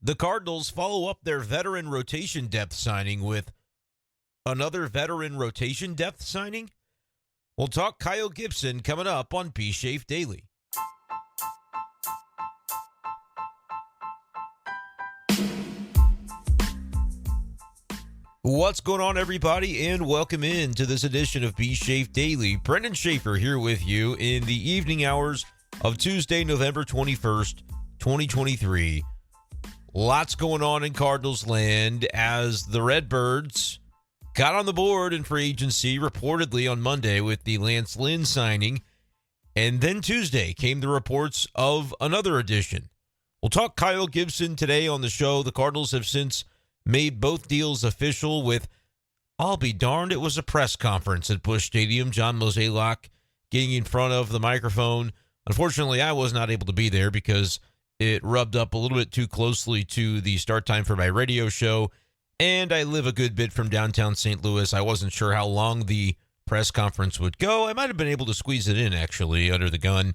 The Cardinals follow up their veteran rotation depth signing with another veteran rotation depth signing. We'll talk Kyle Gibson coming up on B-Shafe Daily. What's going on, everybody, and welcome in to this edition of B-Shafe Daily. Brenden Schaeffer here with you in the evening hours of Tuesday, November 21st, 2023. Lots going on in Cardinals land as the Redbirds got on the board in free agency reportedly on Monday with the Lynn signing. And then Tuesday came the reports of another addition. We'll talk Kyle Gibson today on the show. The Cardinals have since made both deals official with, I'll be darned, it was a press conference at Busch Stadium. John Mozeliak getting in front of the microphone. Unfortunately, I was not able to be there because it rubbed up a little bit too closely to the start time for my radio show, and I live a good bit from downtown St. Louis. I wasn't sure how long the press conference would go. I might have been able to squeeze it in, actually, under the gun.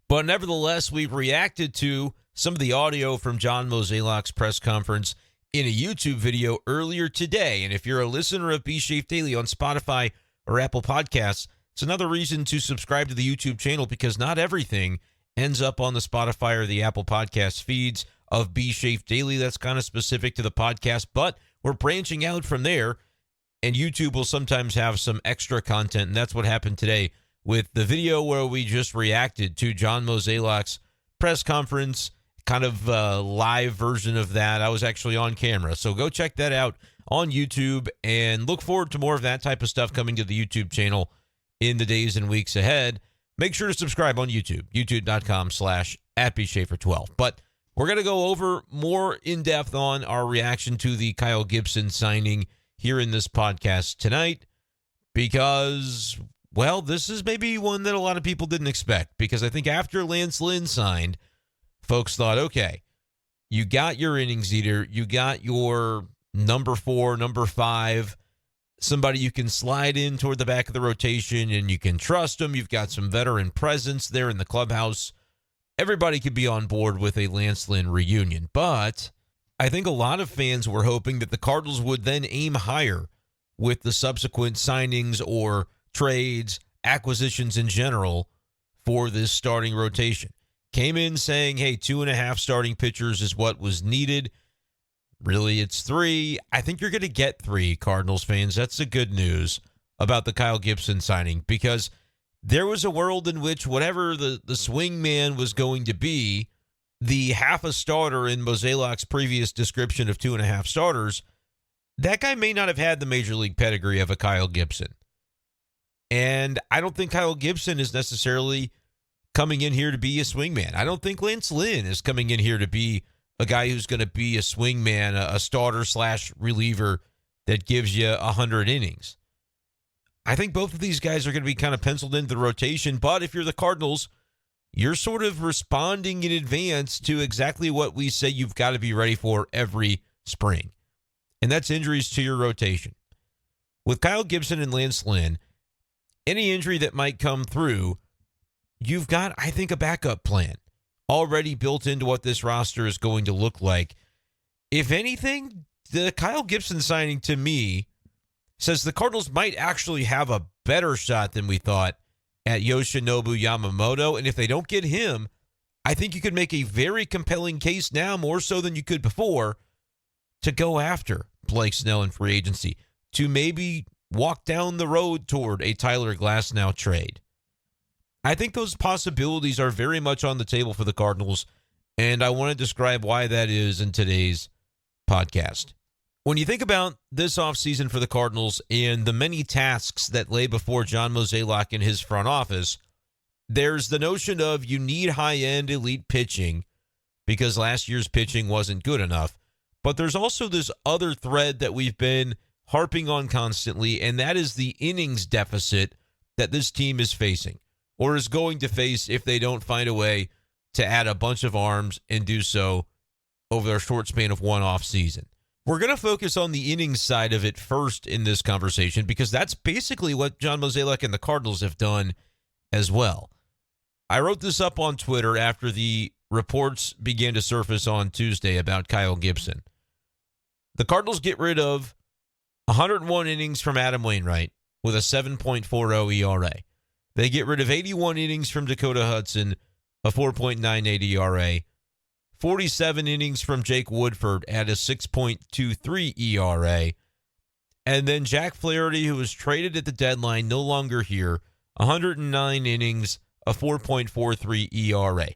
But nevertheless, we've reacted to some of the audio from John Mozeliak's press conference in a YouTube video earlier today. And if you're a listener of B-Shafe Daily on Spotify or Apple Podcasts, it's another reason to subscribe to the YouTube channel, because not everything ends up on the Spotify or the Apple Podcast feeds of B-Shafe Daily. That's kind of specific to the podcast, but we're branching out from there, and YouTube will sometimes have some extra content, and that's what happened today with the video where we just reacted to John Mozeliak's press conference, kind of a live version of that. I was actually on camera, so go check that out on YouTube, and look forward to more of that type of stuff coming to the YouTube channel in the days and weeks ahead. Make sure to subscribe on YouTube, youtube.com/@BSchaeffer12. But we're going to go over more in depth on our reaction to the Kyle Gibson signing here in this podcast tonight, because, well, this is maybe one that a lot of people didn't expect, because I think after Lynn signed, folks thought, okay, you got your innings eater, you got your number 4, number 5, somebody you can slide in toward the back of the rotation and you can trust them. You've got some veteran presence there in the clubhouse. Everybody could be on board with a Lynn reunion. But I think a lot of fans were hoping that the Cardinals would then aim higher with the subsequent signings or trades, acquisitions in general for this starting rotation. Came in saying, hey, 2.5 starting pitchers is what was needed. Really, it's 3. I think you're going to get 3, Cardinals fans. That's the good news about the Kyle Gibson signing, because there was a world in which whatever the swing man was going to be, the half a starter in Mozeliak's previous description of 2.5 starters, that guy may not have had the major league pedigree of a Kyle Gibson. And I don't think Kyle Gibson is necessarily coming in here to be a swing man. I don't think Lynn is coming in here to be a guy who's going to be a swing man, a starter/reliever that gives you 100 innings. I think both of these guys are going to be kind of penciled into the rotation, but if you're the Cardinals, you're sort of responding in advance to exactly what we say you've got to be ready for every spring, and that's injuries to your rotation. With Kyle Gibson and Lynn, any injury that might come through, you've got, I think, a backup plan already built into what this roster is going to look like. If anything, the Kyle Gibson signing to me says the Cardinals might actually have a better shot than we thought at Yoshinobu Yamamoto. And if they don't get him, I think you could make a very compelling case now, more so than you could before, to go after Blake Snell in free agency, to maybe walk down the road toward a Tyler Glasnow trade. I think those possibilities are very much on the table for the Cardinals, and I want to describe why that is in today's podcast. When you think about this offseason for the Cardinals and the many tasks that lay before John Mozeliak in his front office, there's the notion of you need high-end elite pitching because last year's pitching wasn't good enough. But there's also this other thread that we've been harping on constantly, and that is the innings deficit that this team is facing, or is going to face if they don't find a way to add a bunch of arms and do so over a short span of one off season. We're going to focus on the innings side of it first in this conversation, because that's basically what John Mozeliak and the Cardinals have done as well. I wrote this up on Twitter after the reports began to surface on Tuesday about Kyle Gibson. The Cardinals get rid of 101 innings from Adam Wainwright with a 7.40 ERA. They get rid of 81 innings from Dakota Hudson, a 4.98 ERA. 47 innings from Jake Woodford at a 6.23 ERA. And then Jack Flaherty, who was traded at the deadline, no longer here, 109 innings, a 4.43 ERA.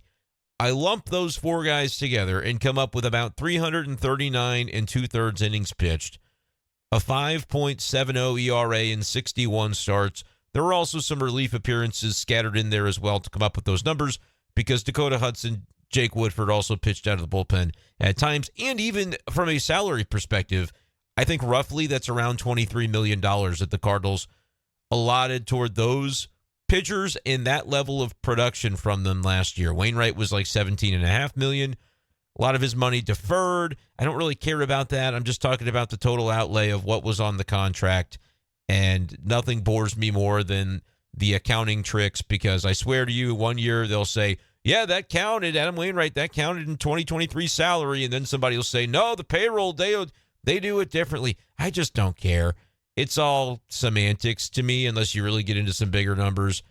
I lump those four guys together and come up with about 339 and two-thirds innings pitched, a 5.70 ERA in 61 starts. There were also some relief appearances scattered in there as well to come up with those numbers because Dakota Hudson, Jake Woodford also pitched out of the bullpen at times. And even from a salary perspective, I think roughly that's around $23 million that the Cardinals allotted toward those pitchers and that level of production from them last year. Wainwright was like $17.5 million. A lot of his money deferred. I don't really care about that. I'm just talking about the total outlay of what was on the contract, and nothing bores me more than the accounting tricks because I swear to you, one year they'll say, yeah, that counted, Adam Wainwright, that counted in 2023 salary, and then somebody will say, no, the payroll, they do it differently. I just don't care. It's all semantics to me unless you really get into some bigger numbers,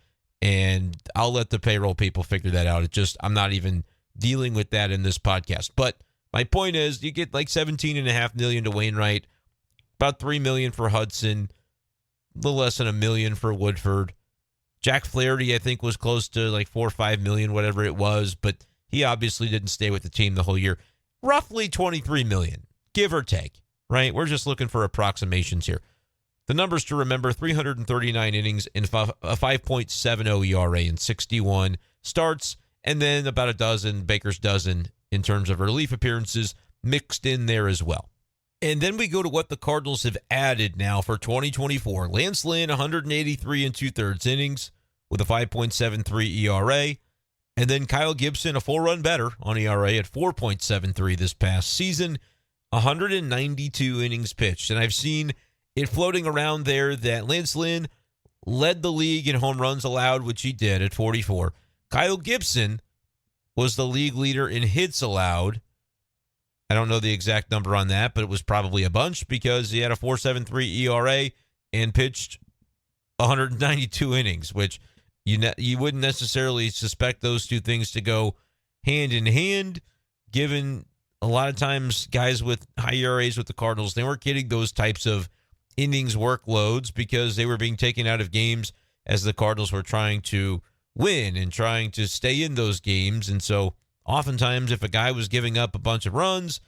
and I'll let the payroll people figure that out. I'm not even dealing with that in this podcast. But my point is, you get like $17.5 million to Wainwright, about $3 million for Hudson, a little less than $1 million for Woodford. Jack Flaherty, I think, was close to like $4 or $5 million, whatever it was, but he obviously didn't stay with the team the whole year. Roughly $23 million, give or take, right? We're just looking for approximations here. The numbers to remember: 339 innings and a 5.70 ERA in 61 starts, and then about a dozen, Baker's dozen, in terms of relief appearances mixed in there as well. And then we go to what the Cardinals have added now for 2024. Lance Lynn, 183 and two-thirds innings with a 5.73 ERA. And then Kyle Gibson, a full run better on ERA at 4.73 this past season, 192 innings pitched. And I've seen it floating around there that Lance Lynn led the league in home runs allowed, which he did at 44. Kyle Gibson was the league leader in hits allowed. I don't know the exact number on that, but it was probably a bunch because he had a 4.73 ERA and pitched 192 innings, which you wouldn't necessarily suspect those two things to go hand in hand, given a lot of times guys with high ERAs with the Cardinals, they weren't getting those types of innings workloads because they were being taken out of games as the Cardinals were trying to win and trying to stay in those games. And so oftentimes if a guy was giving up a bunch of runs,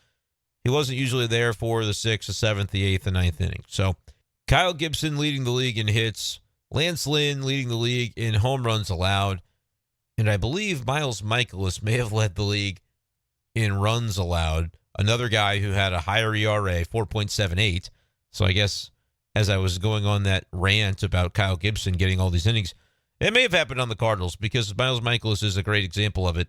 he wasn't usually there for the 6th, the 7th, the 8th, and 9th inning. So Kyle Gibson leading the league in hits, Lance Lynn leading the league in home runs allowed, and I believe Miles Mikolas may have led the league in runs allowed, another guy who had a higher ERA, 4.78. So I guess as I was going on that rant about Kyle Gibson getting all these innings, it may have happened on the Cardinals because Miles Mikolas is a great example of it.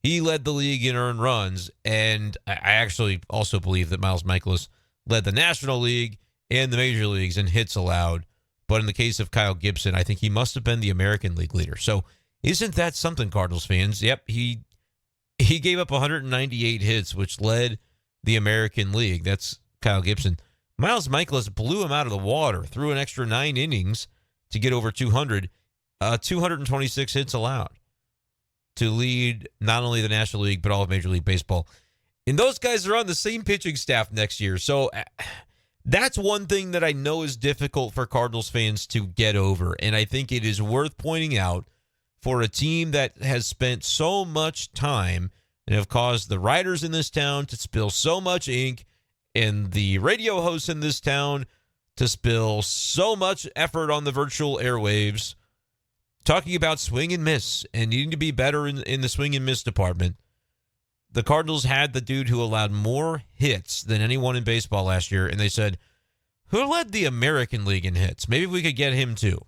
He led the league in earned runs, and I actually also believe that Miles Mikolas led the National League and the Major Leagues in hits allowed. But in the case of Kyle Gibson, I think he must have been the American League leader. So isn't that something, Cardinals fans? Yep, he gave up 198 hits, which led the American League. That's Kyle Gibson. Miles Mikolas blew him out of the water, threw an extra 9 innings to get over 200, 226 hits allowed to lead not only the National League, but all of Major League Baseball. And those guys are on the same pitching staff next year. So that's one thing that I know is difficult for Cardinals fans to get over. And I think it is worth pointing out for a team that has spent so much time and have caused the writers in this town to spill so much ink and the radio hosts in this town to spill so much effort on the virtual airwaves, talking about swing and miss and needing to be better in the swing and miss department. The Cardinals had the dude who allowed more hits than anyone in baseball last year, and they said, who led the American League in hits? Maybe we could get him too.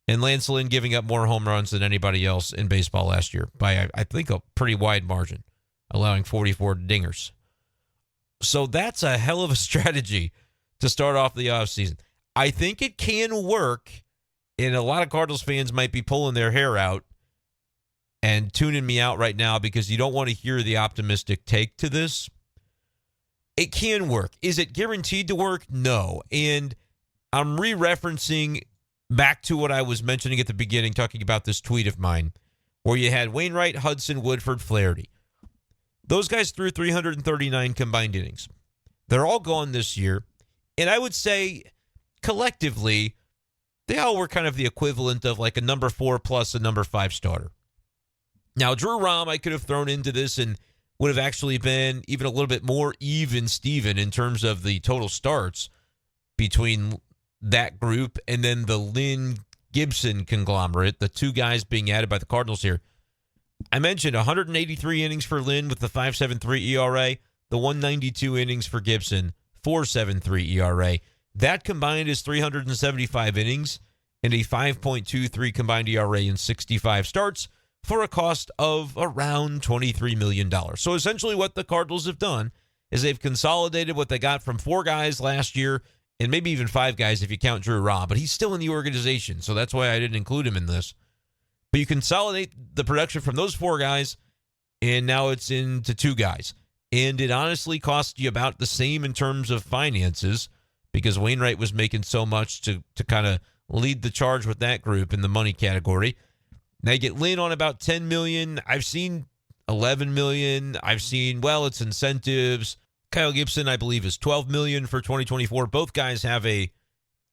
And Lance Lynn giving up more home runs than anybody else in baseball last year by, I think, a pretty wide margin, allowing 44 dingers. So that's a hell of a strategy to start off the offseason. I think it can work, and a lot of Cardinals fans might be pulling their hair out and tuning me out right now because you don't want to hear the optimistic take to this. It can work. Is it guaranteed to work? No. And I'm re-referencing back to what I was mentioning at the beginning, talking about this tweet of mine, where you had Wainwright, Hudson, Woodford, Flaherty. Those guys threw 339 combined innings. They're all gone this year. And I would say, collectively, they all were kind of the equivalent of like a number 4 plus a number 5 starter. Now, Drew Rom, I could have thrown into this and would have actually been even a little bit more even Steven in terms of the total starts between that group and then the Lynn Gibson conglomerate, the two guys being added by the Cardinals here. I mentioned 183 innings for Lynn with the 5.73 ERA, the 192 innings for Gibson, 4.73 ERA. That combined is 375 innings and a 5.23 combined ERA in 65 starts for a cost of around $23 million. So essentially what the Cardinals have done is they've consolidated what they got from 4 guys last year and maybe even 5 guys if you count Drew Rom, but he's still in the organization, so that's why I didn't include him in this. But you consolidate the production from those 4 guys, and now it's into 2 guys. And it honestly cost you about the same in terms of finances because Wainwright was making so much to kind of lead the charge with that group in the money category. Now you get Lynn on about $10 million. I've seen $11 million. I've seen, well, it's incentives. Kyle Gibson, I believe, is $12 million for 2024. Both guys have a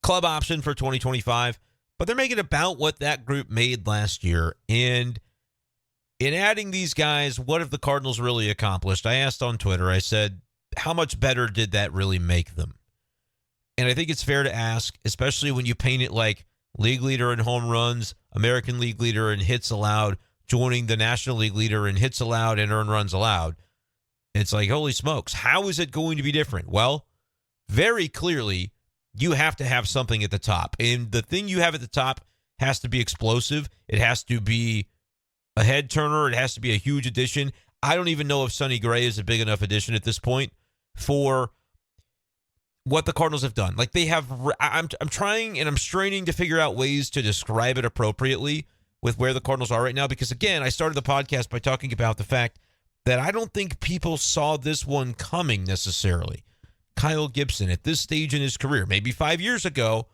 club option for 2025, but they're making about what that group made last year. And in adding these guys, what have the Cardinals really accomplished? I asked on Twitter, I said, how much better did that really make them? And I think it's fair to ask, especially when you paint it like league leader in home runs, American League leader in hits allowed, joining the National League leader in hits allowed and earned runs allowed. It's like, holy smokes, how is it going to be different? Well, very clearly, you have to have something at the top. And the thing you have at the top has to be explosive. It has to be a head turner. It has to be a huge addition. I don't even know if Sonny Gray is a big enough addition at this point for what the Cardinals have done. Like they have, I'm trying and I'm straining to figure out ways to describe it appropriately with where the Cardinals are right now. Because again, I started the podcast by talking about the fact that I don't think people saw this one coming necessarily. Kyle Gibson at this stage in his career, maybe 5 years ago,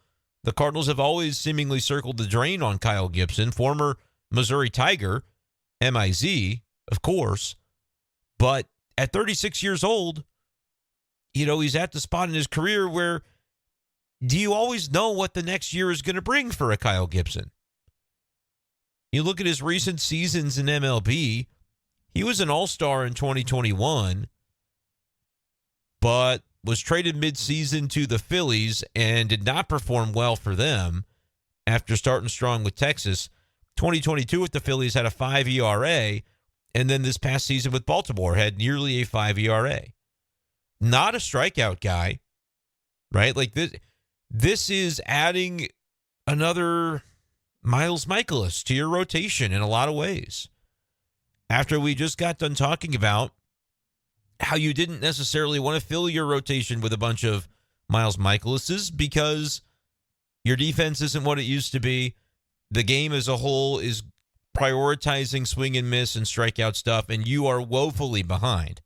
the Cardinals have always seemingly circled the drain on Kyle Gibson, former Missouri Tiger, MIZ, of course. But at 36 years old, you know, he's at the spot in his career where do you always know what the next year is going to bring for a Kyle Gibson? You look at his recent seasons in MLB, he was an all-star in 2021, but was traded midseason to the Phillies and did not perform well for them after starting strong with Texas. 2022 with the Phillies had a 5 ERA, and then this past season with Baltimore had nearly a 5 ERA. Not a strikeout guy, right? Like this is adding another Miles Michaelis to your rotation in a lot of ways. After we just got done talking about how you didn't necessarily want to fill your rotation with a bunch of Miles Michaelises because your defense isn't what it used to be. The game as a whole is prioritizing swing and miss and strikeout stuff, and you are woefully behind.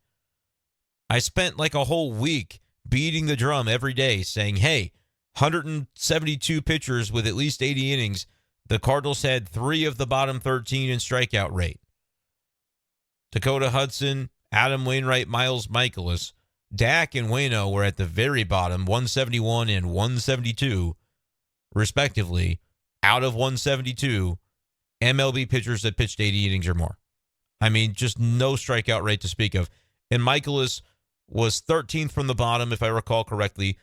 I spent like a whole week beating the drum every day saying, hey, 172 pitchers with at least 80 innings. The Cardinals had 3 of the bottom 13 in strikeout rate. Dakota Hudson, Adam Wainwright, Miles Michaelis, Dak and Waino were at the very bottom, 171 and 172, respectively, out of 172 MLB pitchers that pitched 80 innings or more. I mean, just no strikeout rate to speak of. And Michaelis was 13th from the bottom, if I recall correctly.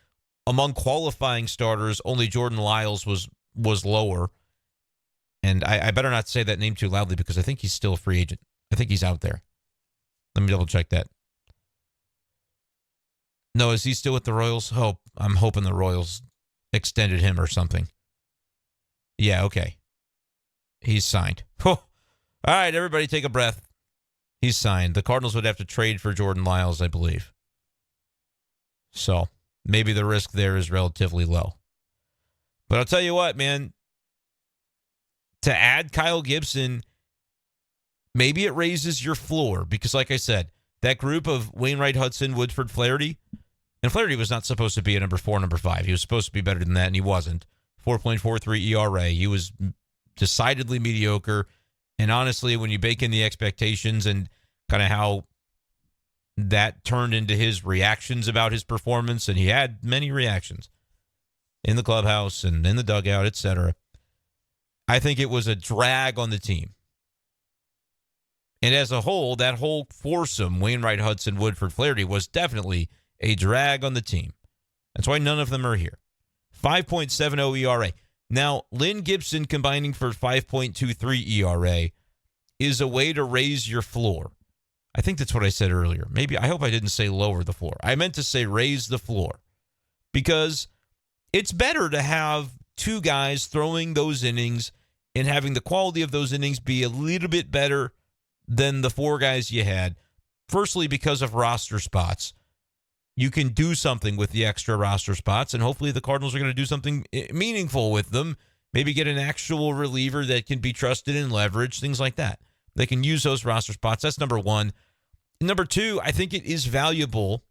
Among qualifying starters, only Jordan Lyles was lower. And I better not say that name too loudly because I think he's still a free agent. I think he's out there. Let me double check that. No, is he still with the Royals? I'm hoping the Royals extended him or something. Yeah, okay. He's signed. All right, everybody take a breath. He's signed. The Cardinals would have to trade for Jordan Lyles, I believe. So maybe the risk there is relatively low. But I'll tell you what, man. To add Kyle Gibson maybe it raises your floor because, like I said, that group of Wainwright, Hudson, Woodford, Flaherty, and Flaherty was not supposed to be a number 4, number 5. He was supposed to be better than that, and he wasn't. 4.43 ERA. He was decidedly mediocre. And honestly, when you bake in the expectations and kind of how that turned into his reactions about his performance, and he had many reactions in the clubhouse and in the dugout, etc., I think it was a drag on the team. And as a whole, that whole foursome, Wainwright, Hudson, Woodford, Flaherty, was definitely a drag on the team. That's why none of them are here. 5.70 ERA. Now, Lynn, Gibson combining for 5.23 ERA is a way to raise your floor. I think that's what I said earlier. I hope I didn't say lower the floor. I meant to say raise the floor. Because it's better to have two guys throwing those innings and having the quality of those innings be a little bit better than the four guys you had. Firstly, because of roster spots. You can do something with the extra roster spots, and hopefully the Cardinals are going to do something meaningful with them. Maybe get an actual reliever that can be trusted and leveraged, things like that. They can use those roster spots. That's number one. Number two, I think it is valuable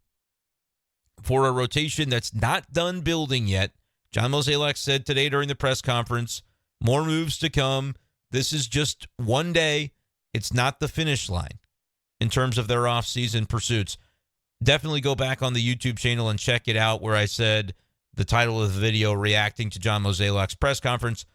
for a rotation that's not done building yet. John Mozeliak said today during the press conference, more moves to come. This is just one day. It's not the finish line in terms of their offseason pursuits. Definitely go back on the YouTube channel and check it out where I said the title of the video reacting to John Mozeliak's press conference.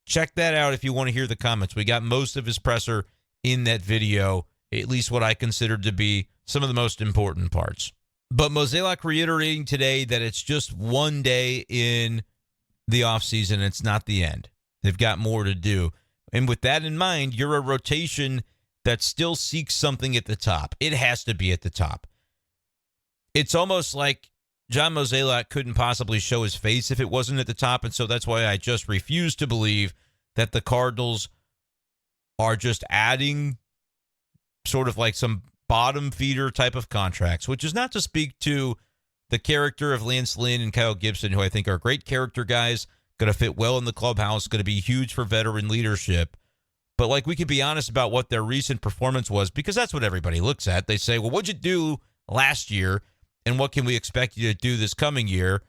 Check that out if you want to hear the comments. We got most of his presser in that video, at least what I considered to be some of the most important parts. But Mozeliak reiterating today that it's just one day in the offseason. It's not the end. They've got more to do. And with that in mind, you're a rotation that still seeks something at the top. It has to be at the top. It's almost like John Mozeliak couldn't possibly show his face if it wasn't at the top, and so that's why I just refuse to believe that the Cardinals are just adding sort of like some bottom feeder type of contracts, which is not to speak to the character of Lance Lynn and Kyle Gibson, who I think are great character guys, going to fit well in the clubhouse, going to be huge for veteran leadership. But like we can be honest about what their recent performance was, because that's what everybody looks at. They say, well, what'd you do last year? And what can we expect you to do this coming year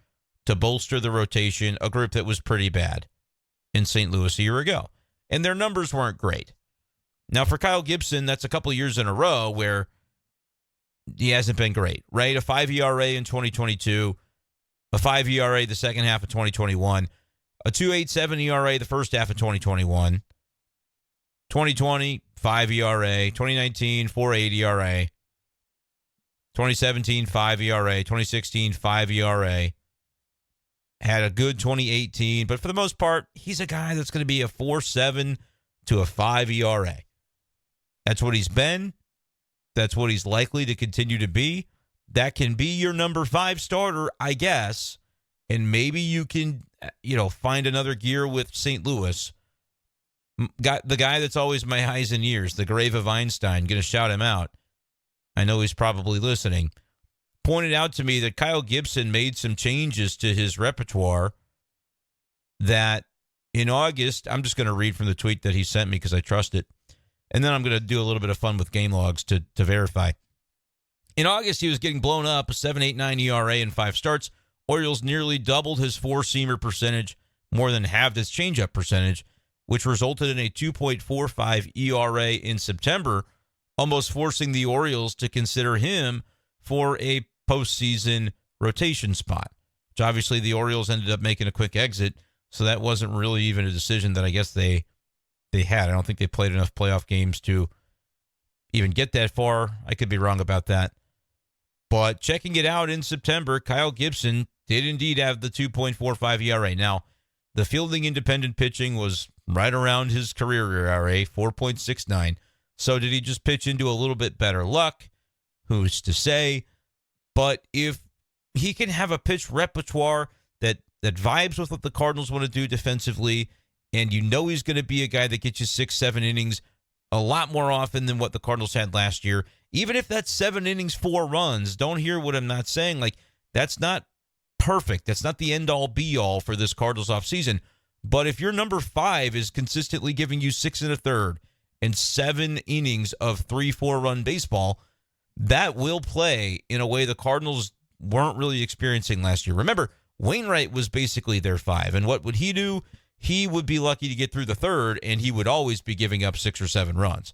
to bolster the rotation, a group that was pretty bad in St. Louis a year ago? And their numbers weren't great. Now, for Kyle Gibson, that's a couple of years in a row where he hasn't been great, right? A 5 ERA in 2022, a 5 ERA the second half of 2021, a 2.87 ERA the first half of 2021, 2020, 5 ERA, 2019, 4.8 ERA, 2017, 5 ERA, 2016, 5 ERA. Had a good 2018, but for the most part, he's a guy that's going to be a 4.7 to a 5 ERA. That's what he's been. That's what he's likely to continue to be. That can be your number 5 starter, I guess. And maybe you can, find another gear with St. Louis. Got the guy that's always my highs and years, the grave of Einstein, going to shout him out. I know he's probably listening. Pointed out to me that Kyle Gibson made some changes to his repertoire that in August, I'm just going to read from the tweet that he sent me because I trust it. And then I'm going to do a little bit of fun with game logs to verify. In August, he was getting blown up, a 7.89 ERA in 5 starts. Orioles nearly doubled his 4-seamer percentage, more than halved his changeup percentage, which resulted in a 2.45 ERA in September, almost forcing the Orioles to consider him for a postseason rotation spot, which obviously the Orioles ended up making a quick exit, so that wasn't really even a decision that I guess they had. I don't think they played enough playoff games to even get that far. I could be wrong about that. But checking it out in September, Kyle Gibson did indeed have the 2.45 ERA. Now, the fielding independent pitching was right around his career ERA, 4.69. So did he just pitch into a little bit better luck? Who's to say? But if he can have a pitch repertoire that vibes with what the Cardinals want to do defensively, and he's going to be a guy that gets you 6-7 innings a lot more often than what the Cardinals had last year, even if that's 7 innings, 4 runs, don't hear what I'm not saying. Like, that's not perfect. That's not the end-all, be-all for this Cardinals offseason. But if your number 5 is consistently giving you 6 1/3 and 7 innings of 3-4 run baseball, that will play in a way the Cardinals weren't really experiencing last year. Remember, Wainwright was basically their 5, and what would he do? He would be lucky to get through the third, and he would always be giving up 6 or 7 runs.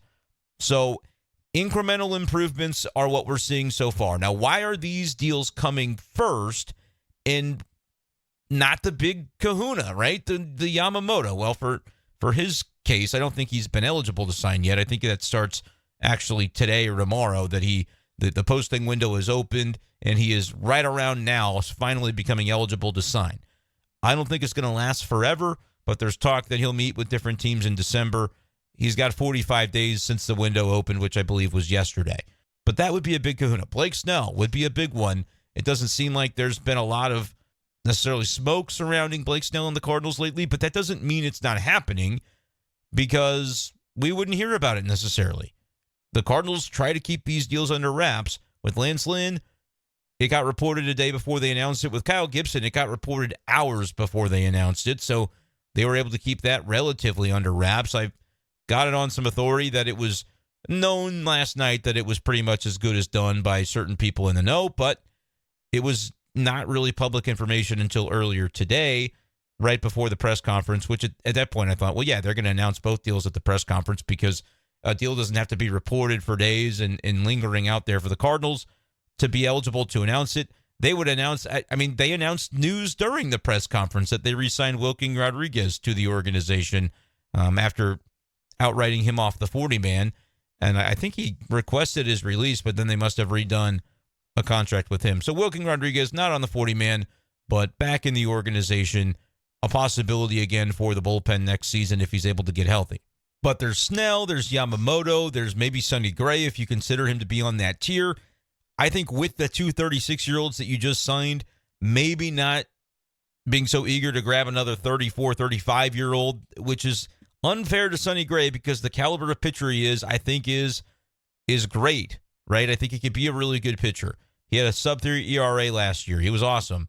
So incremental improvements are what we're seeing so far. Now, why are these deals coming first and not the big kahuna, right? The Yamamoto. Well, for his case, I don't think he's been eligible to sign yet. I think that starts actually today or tomorrow, that the posting window is opened, and he is right around now finally becoming eligible to sign. I don't think it's going to last forever, but there's talk that he'll meet with different teams in December. He's got 45 days since the window opened, which I believe was yesterday. But that would be a big kahuna. Blake Snell would be a big one. It doesn't seem like there's been a lot of necessarily smoke surrounding Blake Snell and the Cardinals lately, but that doesn't mean it's not happening, because we wouldn't hear about it necessarily. The Cardinals try to keep these deals under wraps. With Lance Lynn, it got reported a day before they announced it. With Kyle Gibson, it got reported hours before they announced it, so they were able to keep that relatively under wraps. I got it on some authority that it was known last night that it was pretty much as good as done by certain people in the know, but it was not really public information until earlier today, right before the press conference, which at that point I thought, well, yeah, they're going to announce both deals at the press conference, because a deal doesn't have to be reported for days and lingering out there for the Cardinals to be eligible to announce it. They would announce, they announced news during the press conference that they re-signed Wilking Rodriguez to the organization after outwriting him off the 40-man. And I think he requested his release, but then they must have redone a contract with him. So Wilking Rodriguez, not on the 40-man, but back in the organization, a possibility again for the bullpen next season if he's able to get healthy. But there's Snell, there's Yamamoto, there's maybe Sonny Gray if you consider him to be on that tier. I think with the 2 36-year-olds that you just signed, maybe not being so eager to grab another 34, 35-year-old, which is unfair to Sonny Gray because the caliber of pitcher he is, I think, is great, right? I think he could be a really good pitcher. He had a sub-3 ERA last year. He was awesome.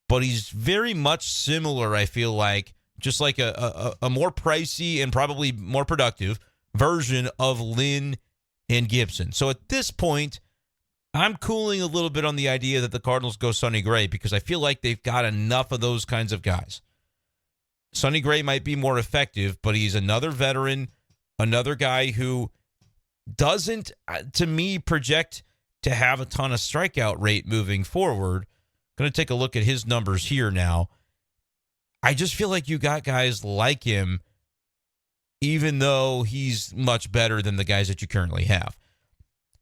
But he's very much similar, I feel like, just like a more pricey and probably more productive version of Lynn and Gibson. So at this point, I'm cooling a little bit on the idea that the Cardinals go Sonny Gray because I feel like they've got enough of those kinds of guys. Sonny Gray might be more effective, but he's another veteran, another guy who doesn't, to me, project to have a ton of strikeout rate moving forward. Going to take a look at his numbers here now. I just feel like you got guys like him, even though he's much better than the guys that you currently have.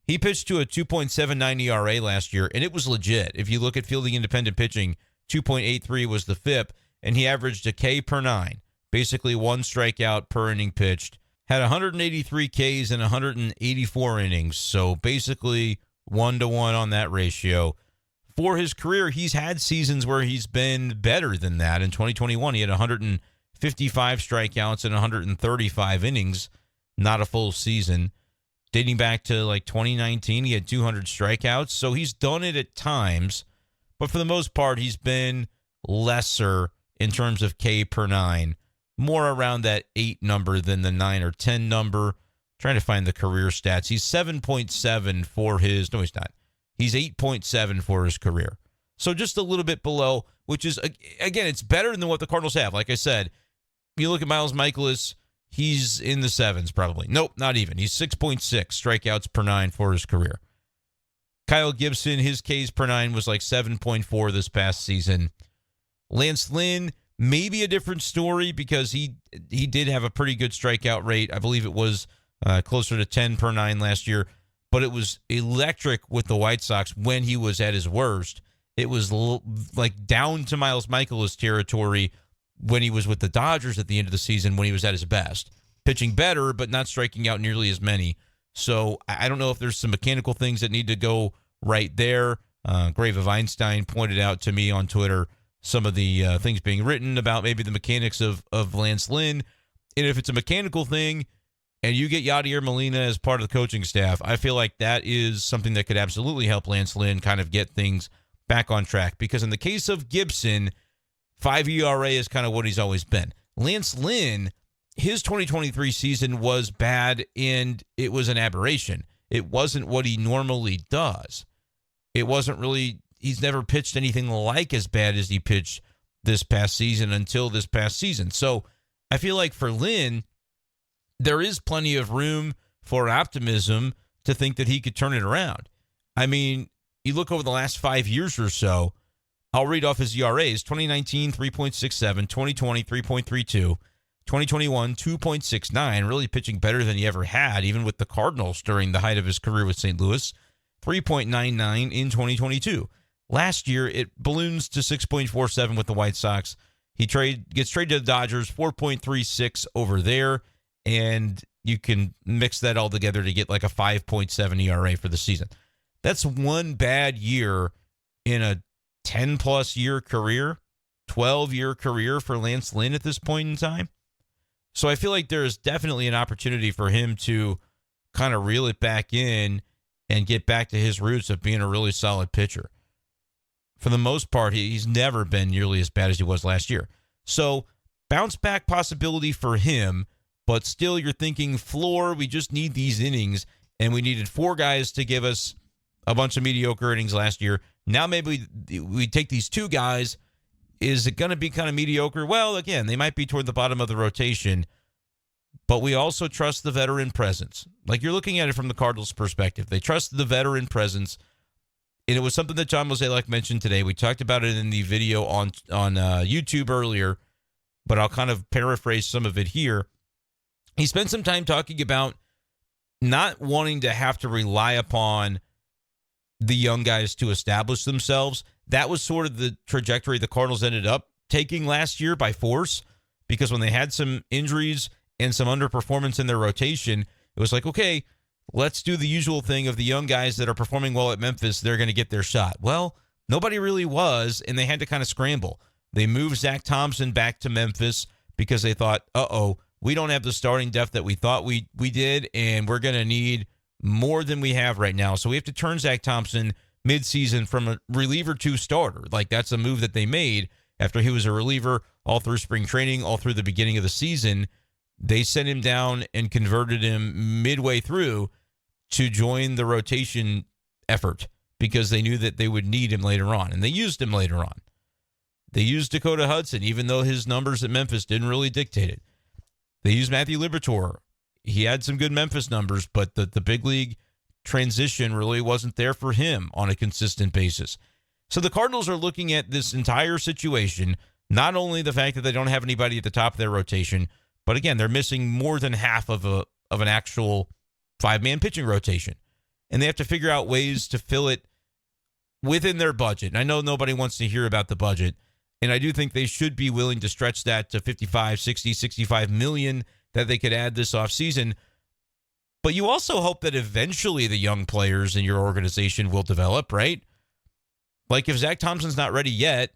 He pitched to a 2.79 ERA last year, and it was legit. If you look at fielding independent pitching, 2.83 was the FIP, and he averaged a K per 9, basically 1 strikeout per inning pitched. Had 183 Ks in 184 innings, so basically 1-to-1 on that ratio. For his career, he's had seasons where he's been better than that. In 2021, he had 155 strikeouts and 135 innings, not a full season. Dating back to like 2019, he had 200 strikeouts. So he's done it at times, but for the most part, he's been lesser in terms of K per 9, more around that 8 number than the 9 or 10 number. Trying to find the career stats. He's 7.7 for his, no, he's not. He's 8.7 for his career. So just a little bit below, which is, again, it's better than what the Cardinals have. Like I said, you look at Miles Michaelis, he's in the 7s probably. Nope, not even. He's 6.6 strikeouts per 9 for his career. Kyle Gibson, his Ks per 9 was like 7.4 this past season. Lance Lynn, maybe a different story because he did have a pretty good strikeout rate. I believe it was closer to 10 per 9 last year. But it was electric with the White Sox when he was at his worst. It was like down to Miles Michaelis territory when he was with the Dodgers at the end of the season when he was at his best. Pitching better, but not striking out nearly as many. So I don't know if there's some mechanical things that need to go right there. Grave of Einstein pointed out to me on Twitter some of the things being written about maybe the mechanics of Lance Lynn. And if it's a mechanical thing, and you get Yadier Molina as part of the coaching staff, I feel like that is something that could absolutely help Lance Lynn kind of get things back on track. Because in the case of Gibson, 5 ERA is kind of what he's always been. Lance Lynn his 2023 season was bad, and it was an aberration. It wasn't what he normally does. It wasn't really, he's never pitched anything like as bad as he pitched this past season until this past season. So I feel like for Lynn, there is plenty of room for optimism to think that he could turn it around. I mean, you look over the last 5 years or so, I'll read off his ERAs. 2019, 3.67, 2020, 3.32, 2021, 2.69, really pitching better than he ever had, even with the Cardinals during the height of his career with St. Louis, 3.99 in 2022. Last year, it balloons to 6.47 with the White Sox. He gets traded to the Dodgers, 4.36 over there, and you can mix that all together to get like a 5.7 ERA for the season. That's one bad year in a 10-plus year career, 12-year career for Lance Lynn at this point in time. So I feel like there is definitely an opportunity for him to kind of reel it back in and get back to his roots of being a really solid pitcher. For the most part, he's never been nearly as bad as he was last year. So bounce back possibility for him, but still you're thinking floor, we just need these innings, and we needed 4 guys to give us a bunch of mediocre innings last year. Now maybe we take these 2 guys. Is it going to be kind of mediocre? Well, again, they might be toward the bottom of the rotation, but we also trust the veteran presence. Like, you're looking at it from the Cardinals' perspective. They trust the veteran presence, and it was something that John Mozeliak mentioned today. We talked about it in the video on YouTube earlier, but I'll kind of paraphrase some of it here. He spent some time talking about not wanting to have to rely upon the young guys to establish themselves. That was sort of the trajectory the Cardinals ended up taking last year by force, because when they had some injuries and some underperformance in their rotation, it was like, okay, let's do the usual thing of the young guys that are performing well at Memphis, they're going to get their shot. Well, nobody really was, and they had to kind of scramble. They moved Zach Thompson back to Memphis because they thought, we don't have the starting depth that we thought we did, and we're going to need more than we have right now. So we have to turn Zach Thompson midseason from a reliever to starter. Like, that's a move that they made after he was a reliever all through spring training, all through the beginning of the season. They sent him down and converted him midway through to join the rotation effort because they knew that they would need him later on, and they used him later on. They used Dakota Hudson, even though his numbers at Memphis didn't really dictate it. They used Matthew Liberatore. He had some good Memphis numbers, but the big league transition really wasn't there for him on a consistent basis. So the Cardinals are looking at this entire situation, not only the fact that they don't have anybody at the top of their rotation, but again, they're missing more than half of an actual 5-man pitching rotation. And they have to figure out ways to fill it within their budget. And I know nobody wants to hear about the budget, and I do think they should be willing to stretch that to 55, 60, 65 million that they could add this offseason. But you also hope that eventually the young players in your organization will develop, right? Like, if Zach Thompson's not ready yet,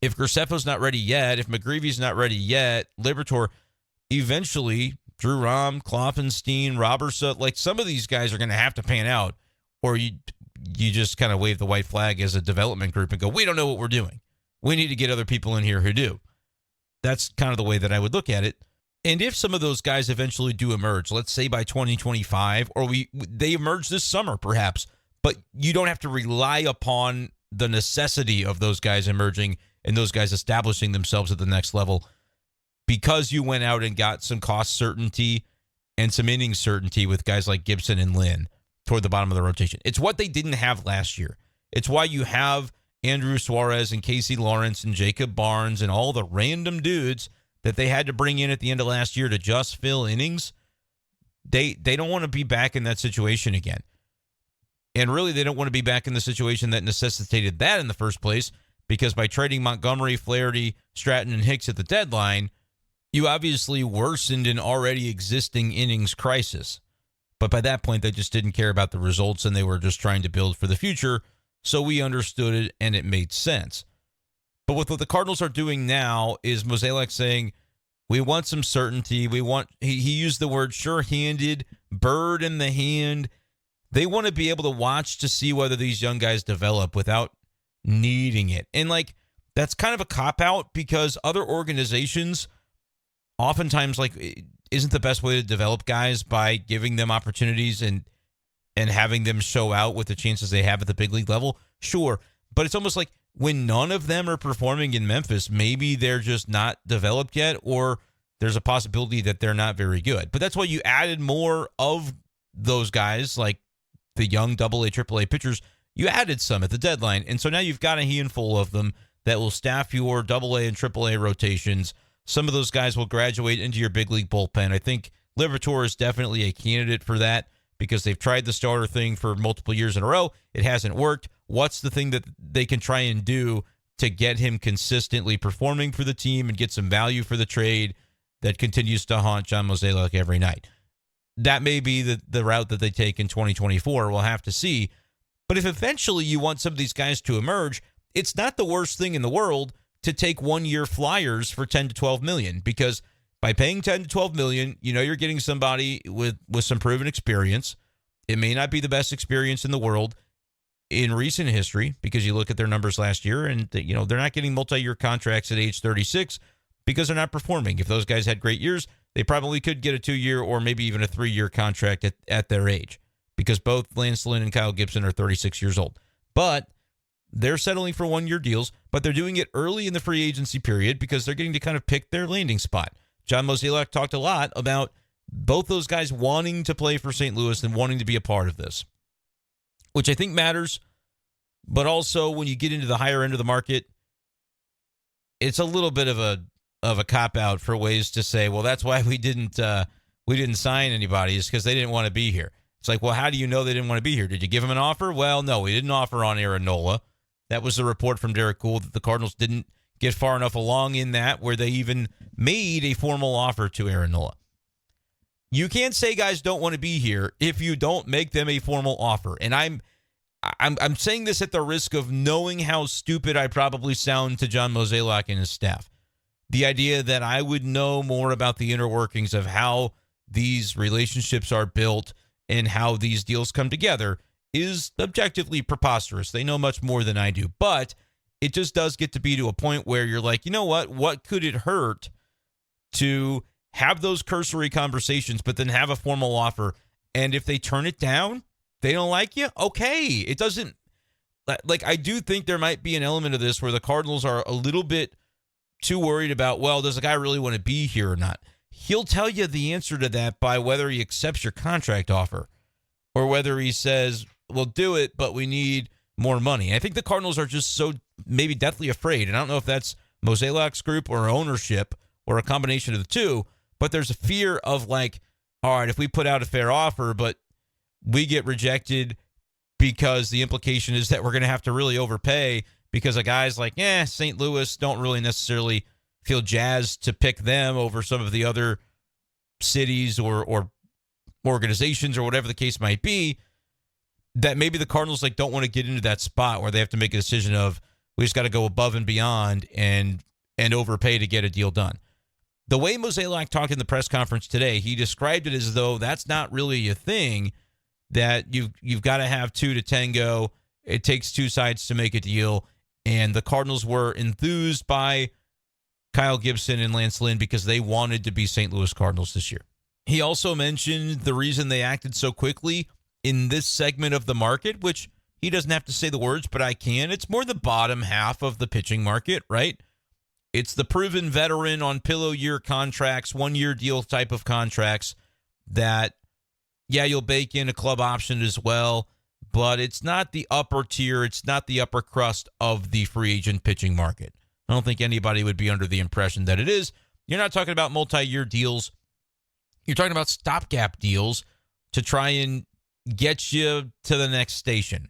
if Graceffo's not ready yet, if McGreevy's not ready yet, Liberatore, eventually Drew Rom, Kloffenstein, Robertson, like, some of these guys are going to have to pan out, or you just kind of wave the white flag as a development group and go, we don't know what we're doing. We need to get other people in here who do. That's kind of the way that I would look at it. And if some of those guys eventually do emerge, let's say by 2025, or they emerge this summer perhaps, but you don't have to rely upon the necessity of those guys emerging and those guys establishing themselves at the next level because you went out and got some cost certainty and some innings certainty with guys like Gibson and Lynn toward the bottom of the rotation. It's what they didn't have last year. It's why you have Andrew Suarez and Casey Lawrence and Jacob Barnes and all the random dudes that they had to bring in at the end of last year to just fill innings. They don't want to be back in that situation again. And really, they don't want to be back in the situation that necessitated that in the first place, because by trading Montgomery, Flaherty, Stratton, and Hicks at the deadline, you obviously worsened an already existing innings crisis. But by that point, they just didn't care about the results, and they were just trying to build for the future. So we understood it, and it made sense. But what the Cardinals are doing now is Mozeliak saying, we want some certainty. He used the word sure-handed, bird in the hand. They want to be able to watch to see whether these young guys develop without needing it. And, like, that's kind of a cop-out because other organizations oftentimes, like, isn't the best way to develop guys by giving them opportunities and having them show out with the chances they have at the big league level? Sure. But it's almost like when none of them are performing in Memphis, maybe they're just not developed yet, or there's a possibility that they're not very good. But that's why you added more of those guys, like the young AA, AAA pitchers. You added some at the deadline. And so now you've got a handful of them that will staff your AA and AAA rotations. Some of those guys will graduate into your big league bullpen. I think Liberatore is definitely a candidate for that because they've tried the starter thing for multiple years in a row. It hasn't worked. What's the thing that they can try and do to get him consistently performing for the team and get some value for the trade that continues to haunt John Mozeliak every night? That may be the route that they take in 2024. We'll have to see. But if eventually you want some of these guys to emerge, it's not the worst thing in the world to take 1 year flyers for 10 to 12 million, because by paying 10 to 12 million, you know you're getting somebody with some proven experience. It may not be the best experience in the world in recent history, because you look at their numbers last year and they're not getting multi-year contracts at age 36 because they're not performing. If those guys had great years, they probably could get a 2-year or maybe even a 3-year contract at their age, because both Lance Lynn and Kyle Gibson are 36 years old. But they're settling for 1-year deals, but they're doing it early in the free agency period because they're getting to kind of pick their landing spot. John Mozeliak talked a lot about both those guys wanting to play for St. Louis and wanting to be a part of this, which I think matters. But also when you get into the higher end of the market, it's a little bit of a cop-out for ways to say, well, that's why we didn't sign anybody, is because they didn't want to be here. It's like, well, how do you know they didn't want to be here? Did you give them an offer? Well, no, we didn't offer on Aaron Nola. That was the report from Derek Gould that the Cardinals didn't get far enough along in that where they even made a formal offer to Aaron Nola. You can't say guys don't want to be here if you don't make them a formal offer. And I'm saying this at the risk of knowing how stupid I probably sound to John Mozeliak and his staff. The idea that I would know more about the inner workings of how these relationships are built and how these deals come together is objectively preposterous. They know much more than I do. But it just does get to be to a point where you're like, you know what could it hurt to have those cursory conversations, but then have a formal offer? And if they turn it down, they don't like you, okay. It doesn't, like, I do think there might be an element of this where the Cardinals are a little bit too worried about, well, does the guy really want to be here or not? He'll tell you the answer to that by whether he accepts your contract offer or whether he says, we'll do it, but we need more money. I think the Cardinals are just so maybe deathly afraid, and I don't know if that's Mozeliak's group or ownership or a combination of the two, but there's a fear of like, all right, if we put out a fair offer, but we get rejected because the implication is that we're going to have to really overpay because a guy's like, St. Louis don't really necessarily feel jazzed to pick them over some of the other cities or organizations or whatever the case might be, that maybe the Cardinals like don't want to get into that spot where they have to make a decision of we just got to go above and beyond and overpay to get a deal done. The way Mozeliak talked in the press conference today, he described it as though that's not really a thing, that you've got to have two to tango. It takes two sides to make a deal. And the Cardinals were enthused by Kyle Gibson and Lance Lynn because they wanted to be St. Louis Cardinals this year. He also mentioned the reason they acted so quickly in this segment of the market, which he doesn't have to say the words, but I can. It's more the bottom half of the pitching market, right? It's the proven veteran on pillow year contracts, 1-year deal type of contracts that, yeah, you'll bake in a club option as well, but it's not the upper tier. It's not the upper crust of the free agent pitching market. I don't think anybody would be under the impression that it is. You're not talking about multi-year deals. You're talking about stopgap deals to try and get you to the next station.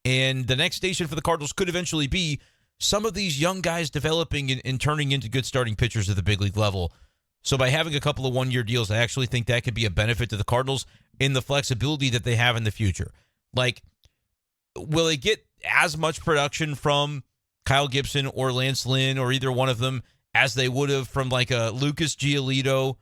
And the next station for the Cardinals could eventually be some of these young guys developing and turning into good starting pitchers at the big league level. So by having a couple of 1-year deals, I actually think that could be a benefit to the Cardinals in the flexibility that they have in the future. Like, will they get as much production from Kyle Gibson or Lance Lynn or either one of them as they would have from like a Lucas Giolito